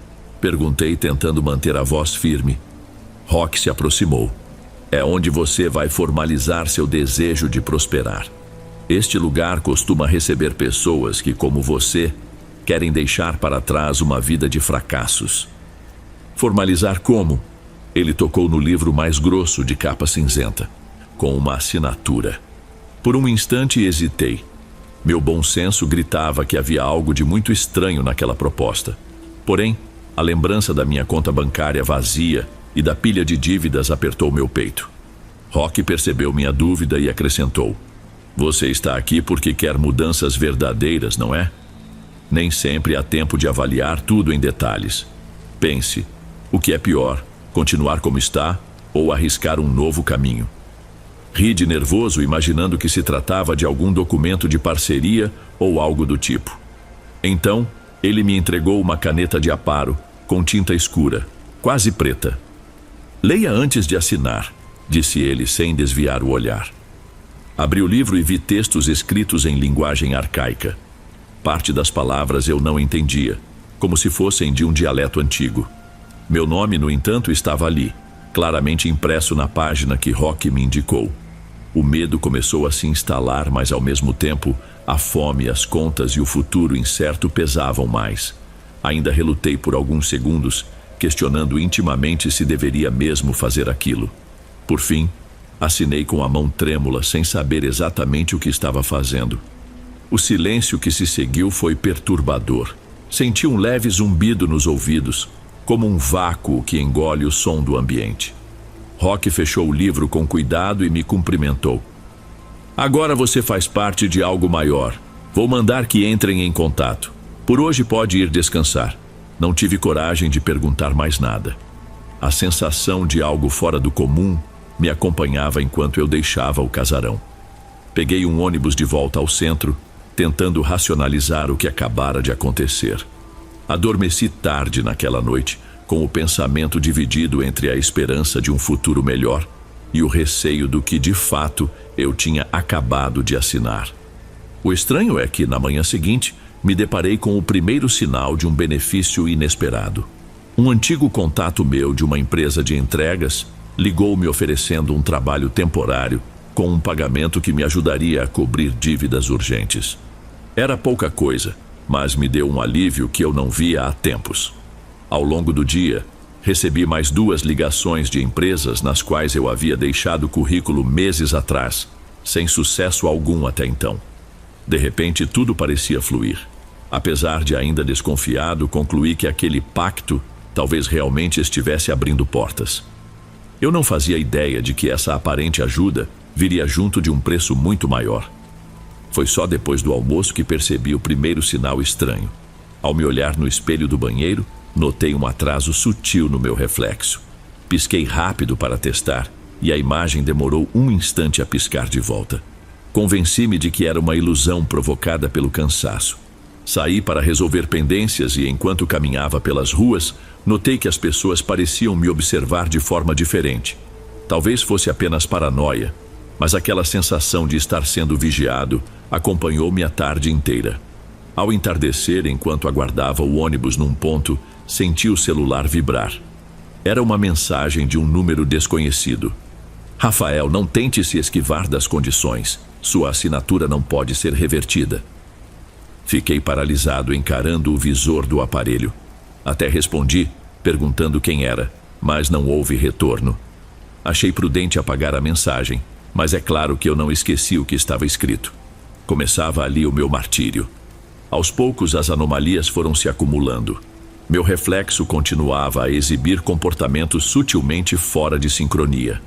Speaker 1: perguntei, tentando manter a voz firme. Rock se aproximou. "É onde você vai formalizar seu desejo de prosperar. Este lugar costuma receber pessoas que, como você, querem deixar para trás uma vida de fracassos." "Formalizar como?" Ele tocou no livro mais grosso de capa cinzenta, com uma assinatura. Por um instante hesitei. Meu bom senso gritava que havia algo de muito estranho naquela proposta. Porém, a lembrança da minha conta bancária vazia e da pilha de dívidas apertou meu peito. Rock percebeu minha dúvida e acrescentou: "Você está aqui porque quer mudanças verdadeiras, não é? Nem sempre há tempo de avaliar tudo em detalhes. Pense, o que é pior, continuar como está ou arriscar um novo caminho?" Ri de nervoso, imaginando que se tratava de algum documento de parceria ou algo do tipo. Então, ele me entregou uma caneta de aparo, com tinta escura, quase preta. "Leia antes de assinar", disse ele sem desviar o olhar. Abri o livro e vi textos escritos em linguagem arcaica. Parte das palavras eu não entendia, como se fossem de um dialeto antigo. Meu nome, no entanto, estava ali, claramente impresso na página que Rock me indicou. O medo começou a se instalar, mas ao mesmo tempo, a fome, as contas e o futuro incerto pesavam mais. Ainda relutei por alguns segundos, questionando intimamente se deveria mesmo fazer aquilo. Por fim, assinei com a mão trêmula, sem saber exatamente o que estava fazendo. O silêncio que se seguiu foi perturbador. Senti um leve zumbido nos ouvidos, como um vácuo que engole o som do ambiente. Rock fechou o livro com cuidado e me cumprimentou. "Agora você faz parte de algo maior. Vou mandar que entrem em contato. Por hoje pode ir descansar." Não tive coragem de perguntar mais nada. A sensação de algo fora do comum me acompanhava enquanto eu deixava o casarão. Peguei um ônibus de volta ao centro, tentando racionalizar o que acabara de acontecer. Adormeci tarde naquela noite, com o pensamento dividido entre a esperança de um futuro melhor e o receio do que, de fato, eu tinha acabado de assinar. O estranho é que, na manhã seguinte, me deparei com o primeiro sinal de um benefício inesperado. Um antigo contato meu de uma empresa de entregas ligou me oferecendo um trabalho temporário com um pagamento que me ajudaria a cobrir dívidas urgentes. Era pouca coisa, mas me deu um alívio que eu não via há tempos. Ao longo do dia, recebi mais 2 ligações de empresas nas quais eu havia deixado o currículo meses atrás, sem sucesso algum até então. De repente, tudo parecia fluir. Apesar de ainda desconfiado, concluí que aquele pacto talvez realmente estivesse abrindo portas. Eu não fazia ideia de que essa aparente ajuda viria junto de um preço muito maior. Foi só depois do almoço que percebi o primeiro sinal estranho. Ao me olhar no espelho do banheiro, notei um atraso sutil no meu reflexo. Pisquei rápido para testar, e a imagem demorou um instante a piscar de volta. Convenci-me de que era uma ilusão provocada pelo cansaço. Saí para resolver pendências e, enquanto caminhava pelas ruas, notei que as pessoas pareciam me observar de forma diferente. Talvez fosse apenas paranoia, mas aquela sensação de estar sendo vigiado acompanhou-me a tarde inteira. Ao entardecer, enquanto aguardava o ônibus num ponto, senti o celular vibrar. Era uma mensagem de um número desconhecido. "Rafael, não tente se esquivar das condições. Sua assinatura não pode ser revertida." Fiquei paralisado encarando o visor do aparelho. Até respondi, perguntando quem era, mas não houve retorno. Achei prudente apagar a mensagem, mas é claro que eu não esqueci o que estava escrito. Começava ali o meu martírio. Aos poucos, as anomalias foram se acumulando. Meu reflexo continuava a exibir comportamentos sutilmente fora de sincronia.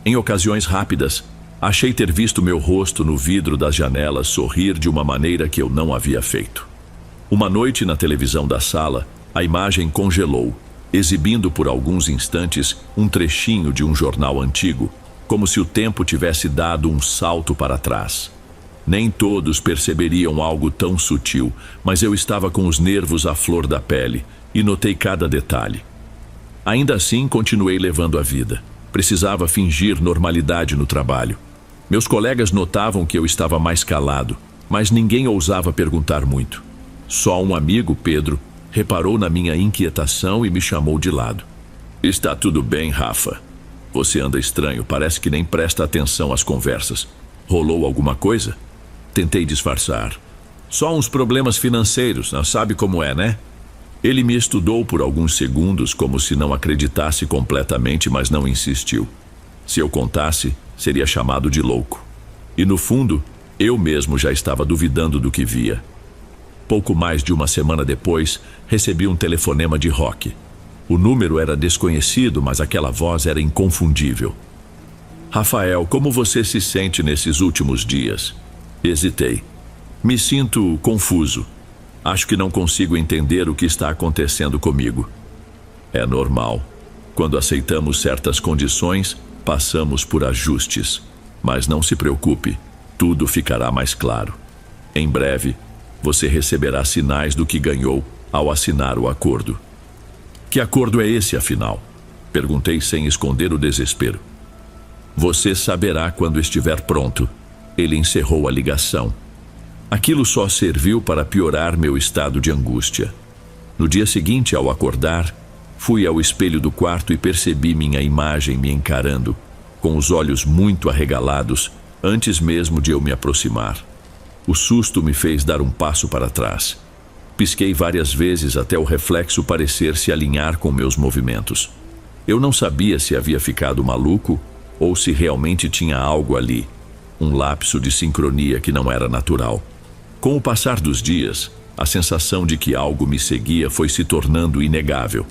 Speaker 1: Em ocasiões rápidas, achei ter visto meu rosto no vidro das janelas sorrir de uma maneira que eu não havia feito. Uma noite, na televisão da sala, a imagem congelou, exibindo por alguns instantes um trechinho de um jornal antigo, como se o tempo tivesse dado um salto para trás. Nem todos perceberiam algo tão sutil, mas eu estava com os nervos à flor da pele e notei cada detalhe. Ainda assim, continuei levando a vida. Precisava fingir normalidade no trabalho. Meus colegas notavam que eu estava mais calado, mas ninguém ousava perguntar muito. Só um amigo, Pedro, reparou na minha inquietação e me chamou de lado. Está tudo bem, Rafa. Você anda estranho, parece que nem presta atenção às conversas. Rolou alguma coisa? Tentei disfarçar. Só uns problemas financeiros, não sabe como é, né? Ele me estudou por alguns segundos como se não acreditasse completamente, mas não insistiu. Se eu contasse, seria chamado de louco. E no fundo, eu mesmo já estava duvidando do que via. Pouco mais de uma semana depois, recebi um telefonema de Roque. O número era desconhecido, mas aquela voz era inconfundível. Rafael, como você se sente nesses últimos dias? Hesitei. Me sinto confuso. Acho que não consigo entender o que está acontecendo comigo. É normal. Quando aceitamos certas condições, passamos por ajustes. Mas não se preocupe, tudo ficará mais claro. Em breve, você receberá sinais do que ganhou ao assinar o acordo. Que acordo é esse, afinal? Perguntei sem esconder o desespero. Você saberá quando estiver pronto. Ele encerrou a ligação. Aquilo só serviu para piorar meu estado de angústia. No dia seguinte, ao acordar, fui ao espelho do quarto e percebi minha imagem me encarando, com os olhos muito arregalados, antes mesmo de eu me aproximar. O susto me fez dar um passo para trás. Pisquei várias vezes até o reflexo parecer se alinhar com meus movimentos. Eu não sabia se havia ficado maluco ou se realmente tinha algo ali, um lapso de sincronia que não era natural. Com o passar dos dias, a sensação de que algo me seguia foi se tornando inegável.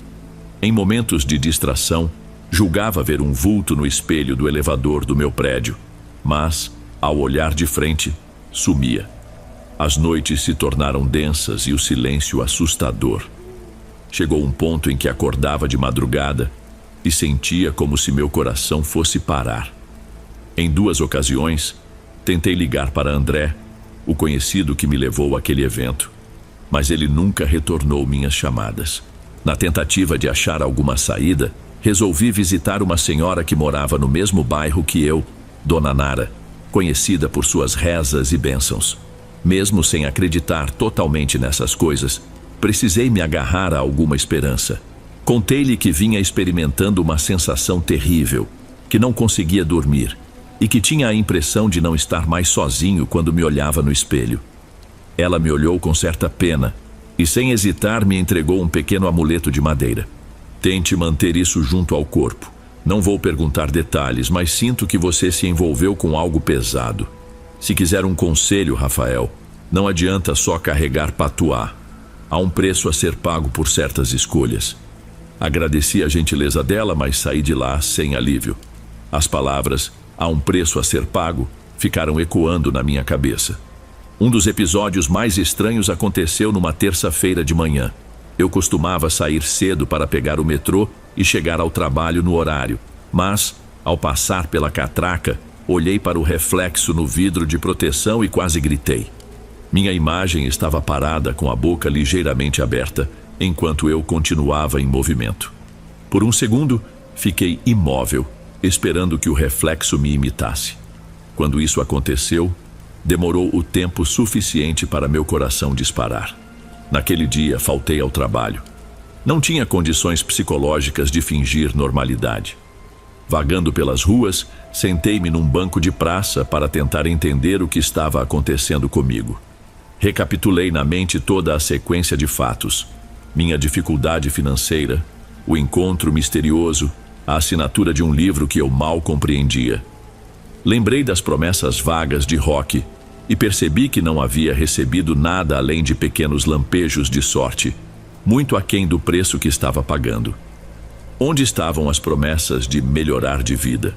Speaker 1: Em momentos de distração, julgava ver um vulto no espelho do elevador do meu prédio, mas, ao olhar de frente, sumia. As noites se tornaram densas e o silêncio assustador. Chegou um ponto em que acordava de madrugada e sentia como se meu coração fosse parar. Em 2 ocasiões, tentei ligar para André, o conhecido que me levou àquele evento, mas ele nunca retornou minhas chamadas. Na tentativa de achar alguma saída, resolvi visitar uma senhora que morava no mesmo bairro que eu, Dona Nara, conhecida por suas rezas e bênçãos. Mesmo sem acreditar totalmente nessas coisas, precisei me agarrar a alguma esperança. Contei-lhe que vinha experimentando uma sensação terrível, que não conseguia dormir e que tinha a impressão de não estar mais sozinho quando me olhava no espelho. Ela me olhou com certa pena e, sem hesitar, me entregou um pequeno amuleto de madeira. Tente manter isso junto ao corpo. Não vou perguntar detalhes, mas sinto que você se envolveu com algo pesado. Se quiser um conselho, Rafael, não adianta só carregar patuá. Há um preço a ser pago por certas escolhas. Agradeci a gentileza dela, mas saí de lá sem alívio. As palavras "há um preço a ser pago" ficaram ecoando na minha cabeça. Um dos episódios mais estranhos aconteceu numa terça-feira de manhã. Eu costumava sair cedo para pegar o metrô e chegar ao trabalho no horário, mas, ao passar pela catraca, olhei para o reflexo no vidro de proteção e quase gritei. Minha imagem estava parada com a boca ligeiramente aberta, enquanto eu continuava em movimento. Por um segundo, fiquei imóvel, esperando que o reflexo me imitasse. Quando isso aconteceu, demorou o tempo suficiente para meu coração disparar. Naquele dia, faltei ao trabalho. Não tinha condições psicológicas de fingir normalidade. Vagando pelas ruas, sentei-me num banco de praça para tentar entender o que estava acontecendo comigo. Recapitulei na mente toda a sequência de fatos: minha dificuldade financeira, o encontro misterioso, a assinatura de um livro que eu mal compreendia. Lembrei das promessas vagas de Roque e percebi que não havia recebido nada além de pequenos lampejos de sorte, muito aquém do preço que estava pagando. Onde estavam as promessas de melhorar de vida?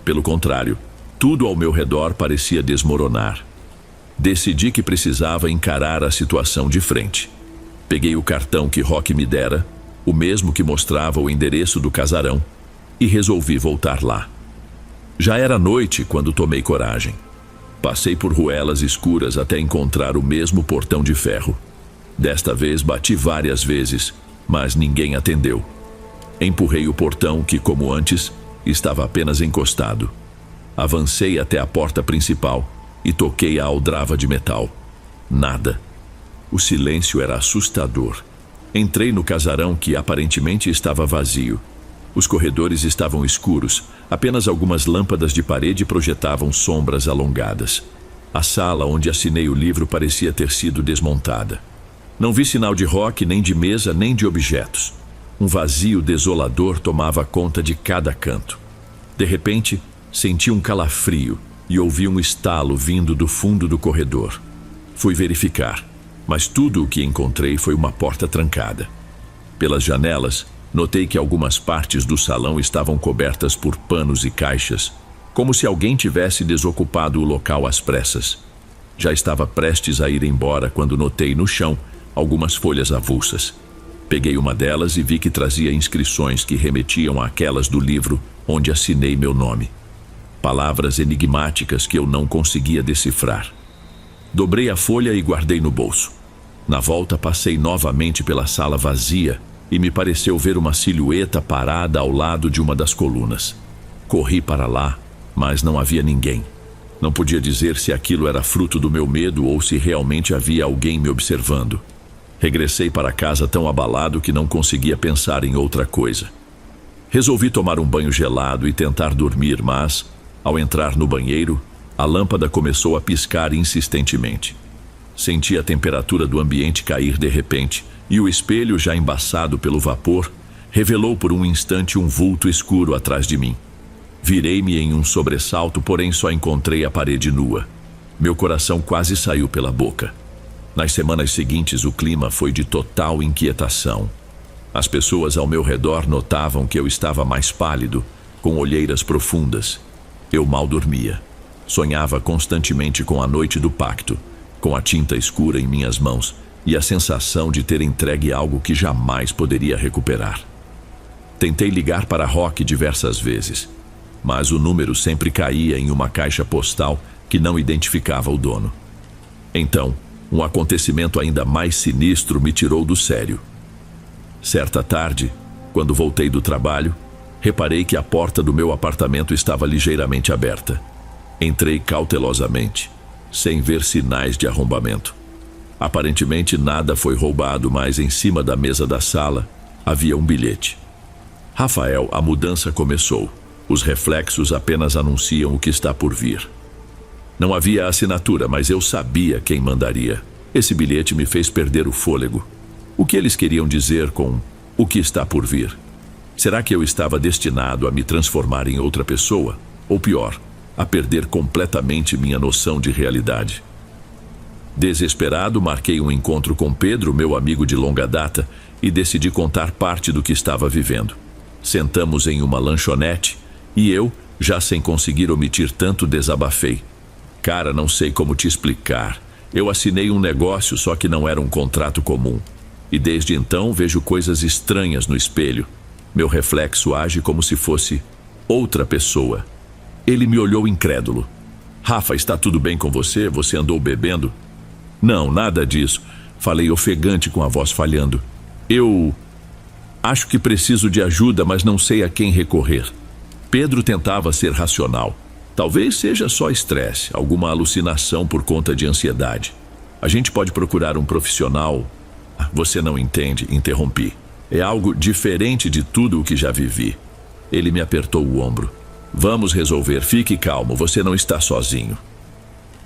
Speaker 1: Pelo contrário, tudo ao meu redor parecia desmoronar. Decidi que precisava encarar a situação de frente. Peguei o cartão que Roque me dera, o mesmo que mostrava o endereço do casarão, e resolvi voltar lá. Já era noite quando tomei coragem. Passei por ruelas escuras até encontrar o mesmo portão de ferro. Desta vez bati várias vezes, mas ninguém atendeu. Empurrei o portão que, como antes, estava apenas encostado. Avancei até a porta principal e toquei a aldrava de metal. Nada. O silêncio era assustador. Entrei no casarão, que aparentemente estava vazio. Os corredores estavam escuros, apenas algumas lâmpadas de parede projetavam sombras alongadas. A sala onde assinei o livro parecia ter sido desmontada. Não vi sinal de rock, nem de mesa, nem de objetos. Um vazio desolador tomava conta de cada canto. De repente, senti um calafrio e ouvi um estalo vindo do fundo do corredor. Fui verificar, mas tudo o que encontrei foi uma porta trancada. Pelas janelas, notei que algumas partes do salão estavam cobertas por panos e caixas, como se alguém tivesse desocupado o local às pressas. Já estava prestes a ir embora quando notei no chão algumas folhas avulsas. Peguei uma delas e vi que trazia inscrições que remetiam àquelas do livro onde assinei meu nome. Palavras enigmáticas que eu não conseguia decifrar. Dobrei a folha e guardei no bolso. Na volta, passei novamente pela sala vazia e me pareceu ver uma silhueta parada ao lado de uma das colunas. Corri para lá, mas não havia ninguém. Não podia dizer se aquilo era fruto do meu medo ou se realmente havia alguém me observando. Regressei para casa tão abalado que não conseguia pensar em outra coisa. Resolvi tomar um banho gelado e tentar dormir, mas, ao entrar no banheiro, a lâmpada começou a piscar insistentemente. Senti a temperatura do ambiente cair de repente e o espelho, já embaçado pelo vapor, revelou por um instante um vulto escuro atrás de mim. Virei-me em um sobressalto, porém só encontrei a parede nua. Meu coração quase saiu pela boca. Nas semanas seguintes, o clima foi de total inquietação. As pessoas ao meu redor notavam que eu estava mais pálido, com olheiras profundas. Eu mal dormia. Sonhava constantemente com a noite do pacto, com a tinta escura em minhas mãos e a sensação de ter entregue algo que jamais poderia recuperar. Tentei ligar para Rock diversas vezes, mas o número sempre caía em uma caixa postal que não identificava o dono. Então, um acontecimento ainda mais sinistro me tirou do sério. Certa tarde, quando voltei do trabalho, reparei que a porta do meu apartamento estava ligeiramente aberta. Entrei cautelosamente, sem ver sinais de arrombamento. Aparentemente nada foi roubado, mas em cima da mesa da sala havia um bilhete. Rafael, a mudança começou. Os reflexos apenas anunciam o que está por vir. Não havia assinatura, mas eu sabia quem mandaria. Esse bilhete me fez perder o fôlego. O que eles queriam dizer com o que está por vir? Será que eu estava destinado a me transformar em outra pessoa? Ou pior, a perder completamente minha noção de realidade? Desesperado, marquei um encontro com Pedro, meu amigo de longa data, e decidi contar parte do que estava vivendo. Sentamos em uma lanchonete e eu, já sem conseguir omitir tanto, desabafei. Cara, não sei como te explicar. Eu assinei um negócio, só que não era um contrato comum. E desde então vejo coisas estranhas no espelho. Meu reflexo age como se fosse outra pessoa. Ele me olhou incrédulo. Rafa, está tudo bem com você? Você andou bebendo? Não, nada disso. Falei ofegante com a voz falhando. Eu acho que preciso de ajuda, mas não sei a quem recorrer. Pedro tentava ser racional. Talvez seja só estresse, alguma alucinação por conta de ansiedade. A gente pode procurar um profissional. Você não entende, interrompi. É algo diferente de tudo o que já vivi. Ele me apertou o ombro. Vamos resolver, fique calmo, você não está sozinho.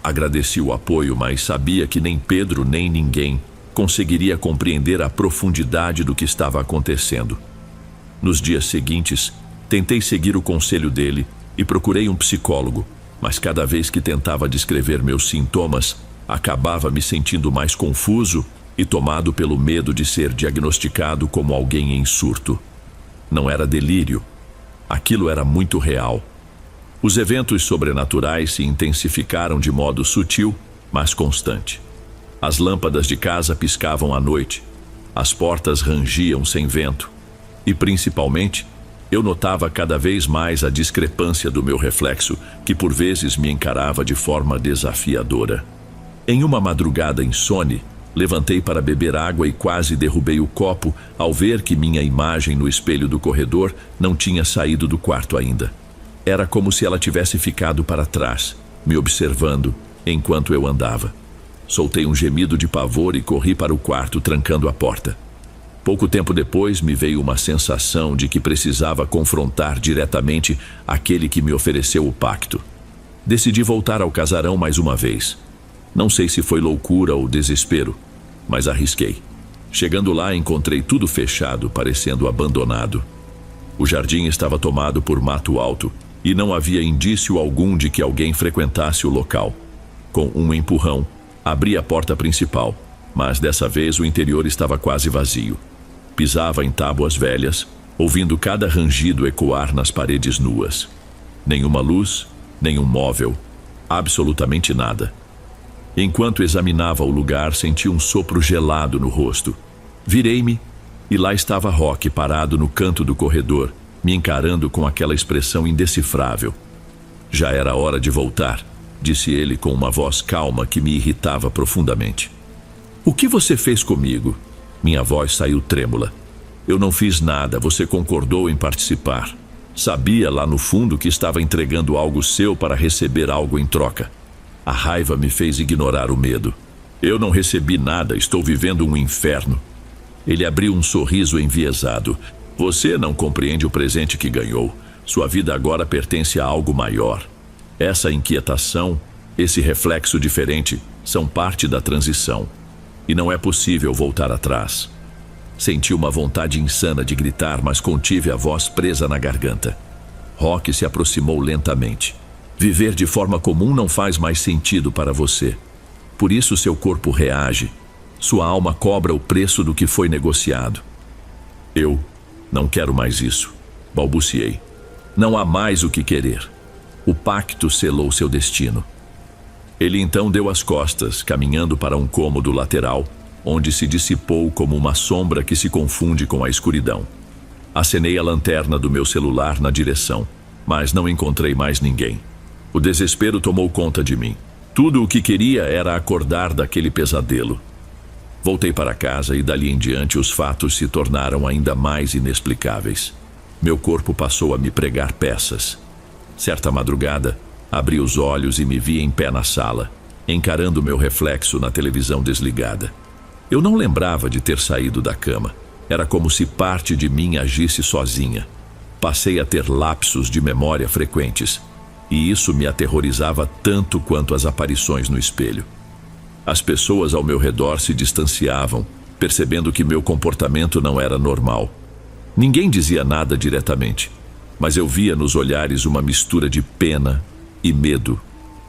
Speaker 1: Agradeci o apoio, mas sabia que nem Pedro nem ninguém conseguiria compreender a profundidade do que estava acontecendo. Nos dias seguintes, tentei seguir o conselho dele e procurei um psicólogo, mas cada vez que tentava descrever meus sintomas, acabava me sentindo mais confuso e tomado pelo medo de ser diagnosticado como alguém em surto. Não era delírio. Aquilo era muito real. Os eventos sobrenaturais se intensificaram de modo sutil, mas constante. As lâmpadas de casa piscavam à noite, as portas rangiam sem vento e, principalmente, eu notava cada vez mais a discrepância do meu reflexo, que por vezes me encarava de forma desafiadora. Em uma madrugada insone, levantei para beber água e quase derrubei o copo ao ver que minha imagem no espelho do corredor não tinha saído do quarto ainda. Era como se ela tivesse ficado para trás, me observando enquanto eu andava. Soltei um gemido de pavor e corri para o quarto, trancando a porta. Pouco tempo depois, me veio uma sensação de que precisava confrontar diretamente aquele que me ofereceu o pacto. Decidi voltar ao casarão mais uma vez. Não sei se foi loucura ou desespero, mas arrisquei. Chegando lá, encontrei tudo fechado, parecendo abandonado. O jardim estava tomado por mato alto e não havia indício algum de que alguém frequentasse o local. Com um empurrão, abri a porta principal, mas dessa vez o interior estava quase vazio. Pisava em tábuas velhas, ouvindo cada rangido ecoar nas paredes nuas. Nenhuma luz, nenhum móvel, absolutamente nada. Enquanto examinava o lugar, senti um sopro gelado no rosto. Virei-me e lá estava Rock parado no canto do corredor, me encarando com aquela expressão indecifrável. Já era hora de voltar, disse ele com uma voz calma que me irritava profundamente. O que você fez comigo? Minha voz saiu trêmula. Eu não fiz nada, você concordou em participar. Sabia lá no fundo que estava entregando algo seu para receber algo em troca. A raiva me fez ignorar o medo. Eu não recebi nada, estou vivendo um inferno. Ele abriu um sorriso enviesado. Você não compreende o presente que ganhou. Sua vida agora pertence a algo maior. Essa inquietação, esse reflexo diferente, são parte da transição. E não é possível voltar atrás. Senti uma vontade insana de gritar, mas contive a voz presa na garganta. Rock se aproximou lentamente. Viver de forma comum não faz mais sentido para você. Por isso seu corpo reage. Sua alma cobra o preço do que foi negociado. Eu não quero mais isso, balbuciei. Não há mais o que querer. O pacto selou seu destino. Ele então deu as costas, caminhando para um cômodo lateral, onde se dissipou como uma sombra que se confunde com a escuridão. Acenei a lanterna do meu celular na direção, mas não encontrei mais ninguém. O desespero tomou conta de mim. Tudo o que queria era acordar daquele pesadelo. Voltei para casa e dali em diante os fatos se tornaram ainda mais inexplicáveis. Meu corpo passou a me pregar peças. Certa madrugada, abri os olhos e me vi em pé na sala, encarando meu reflexo na televisão desligada. Eu não lembrava de ter saído da cama. Era como se parte de mim agisse sozinha. Passei a ter lapsos de memória frequentes, e isso me aterrorizava tanto quanto as aparições no espelho. As pessoas ao meu redor se distanciavam, percebendo que meu comportamento não era normal. Ninguém dizia nada diretamente, mas eu via nos olhares uma mistura de pena e medo.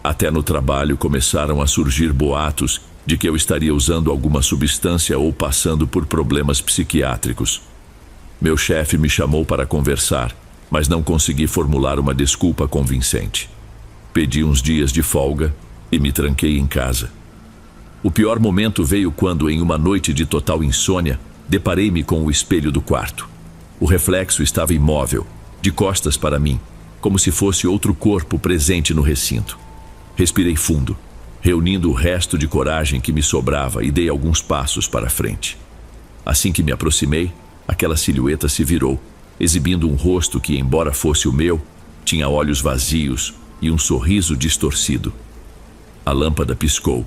Speaker 1: Até no trabalho começaram a surgir boatos de que eu estaria usando alguma substância ou passando por problemas psiquiátricos. Meu chefe me chamou para conversar, mas não consegui formular uma desculpa convincente. Pedi uns dias de folga e me tranquei em casa. O pior momento veio quando, em uma noite de total insônia, deparei-me com o espelho do quarto. O reflexo estava imóvel, de costas para mim, como se fosse outro corpo presente no recinto. Respirei fundo, reunindo o resto de coragem que me sobrava e dei alguns passos para frente. Assim que me aproximei, aquela silhueta se virou, exibindo um rosto que, embora fosse o meu, tinha olhos vazios e um sorriso distorcido. A lâmpada piscou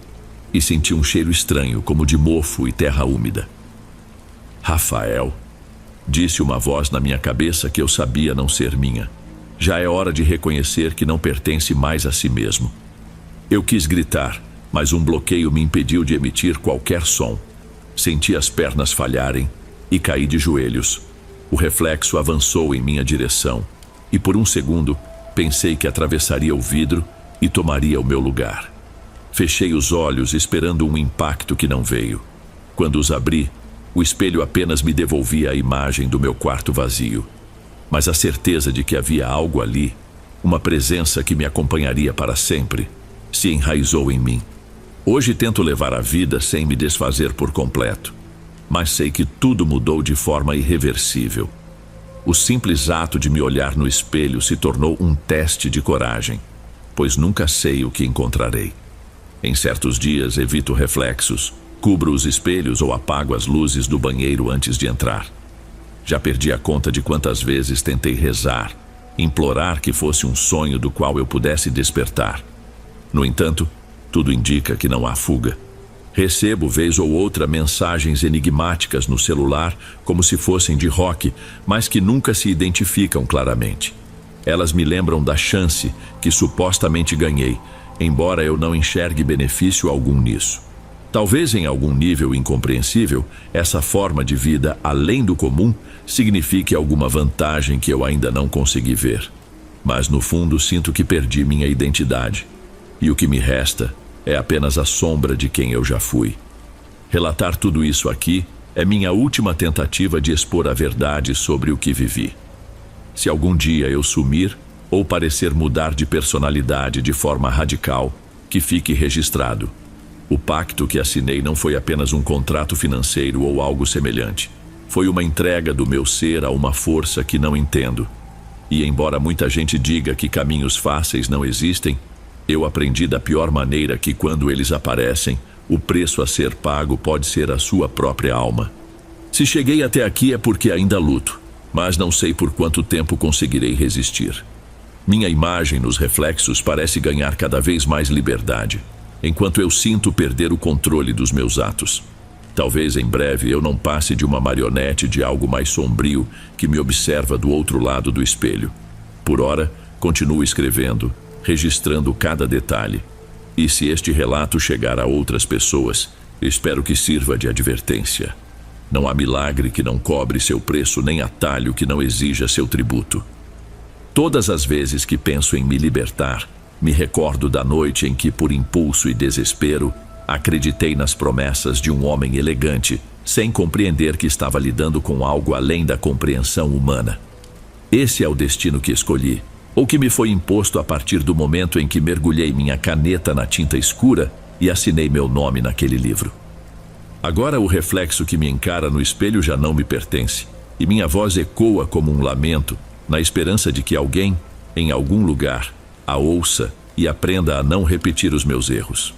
Speaker 1: e senti um cheiro estranho, como de mofo e terra úmida. Rafael, disse uma voz na minha cabeça que eu sabia não ser minha. Já é hora de reconhecer que não pertence mais a si mesmo. Eu quis gritar, mas um bloqueio me impediu de emitir qualquer som. Senti as pernas falharem e caí de joelhos. O reflexo avançou em minha direção e por um segundo pensei que atravessaria o vidro e tomaria o meu lugar. Fechei os olhos esperando um impacto que não veio. Quando os abri, o espelho apenas me devolvia a imagem do meu quarto vazio. Mas a certeza de que havia algo ali, uma presença que me acompanharia para sempre, se enraizou em mim. Hoje tento levar a vida sem me desfazer por completo, mas sei que tudo mudou de forma irreversível. O simples ato de me olhar no espelho se tornou um teste de coragem, pois nunca sei o que encontrarei. Em certos dias evito reflexos, cubro os espelhos ou apago as luzes do banheiro antes de entrar. Já perdi a conta de quantas vezes tentei rezar, implorar que fosse um sonho do qual eu pudesse despertar. No entanto, tudo indica que não há fuga. Recebo, vez ou outra, mensagens enigmáticas no celular, como se fossem de rock, mas que nunca se identificam claramente. Elas me lembram da chance que supostamente ganhei, embora eu não enxergue benefício algum nisso. Talvez em algum nível incompreensível, essa forma de vida além do comum signifique alguma vantagem que eu ainda não consegui ver. Mas no fundo sinto que perdi minha identidade, e o que me resta é apenas a sombra de quem eu já fui. Relatar tudo isso aqui é minha última tentativa de expor a verdade sobre o que vivi. Se algum dia eu sumir ou parecer mudar de personalidade de forma radical, que fique registrado. O pacto que assinei não foi apenas um contrato financeiro ou algo semelhante. Foi uma entrega do meu ser a uma força que não entendo. E embora muita gente diga que caminhos fáceis não existem, eu aprendi da pior maneira que quando eles aparecem, o preço a ser pago pode ser a sua própria alma. Se cheguei até aqui é porque ainda luto, mas não sei por quanto tempo conseguirei resistir. Minha imagem nos reflexos parece ganhar cada vez mais liberdade, enquanto eu sinto perder o controle dos meus atos. Talvez em breve eu não passe de uma marionete de algo mais sombrio que me observa do outro lado do espelho. Por ora, continuo escrevendo, registrando cada detalhe. E se este relato chegar a outras pessoas, espero que sirva de advertência. Não há milagre que não cobre seu preço, nem atalho que não exija seu tributo. Todas as vezes que penso em me libertar, me recordo da noite em que, por impulso e desespero, acreditei nas promessas de um homem elegante, sem compreender que estava lidando com algo além da compreensão humana. Esse é o destino que escolhi, ou que me foi imposto a partir do momento em que mergulhei minha caneta na tinta escura e assinei meu nome naquele livro. Agora o reflexo que me encara no espelho já não me pertence, e minha voz ecoa como um lamento, na esperança de que alguém, em algum lugar, a ouça e aprenda a não repetir os meus erros.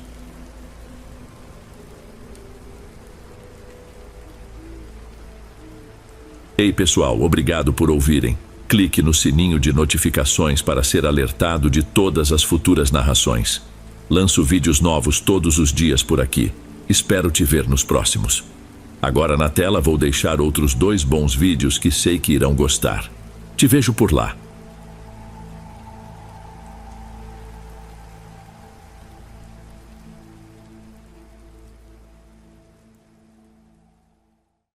Speaker 1: Ei pessoal, obrigado por ouvirem. Clique no sininho de notificações para ser alertado de todas as futuras narrações. Lanço vídeos novos todos os dias por aqui. Espero te ver nos próximos. Agora na tela vou deixar outros 2 bons vídeos que sei que irão gostar. Te vejo por lá.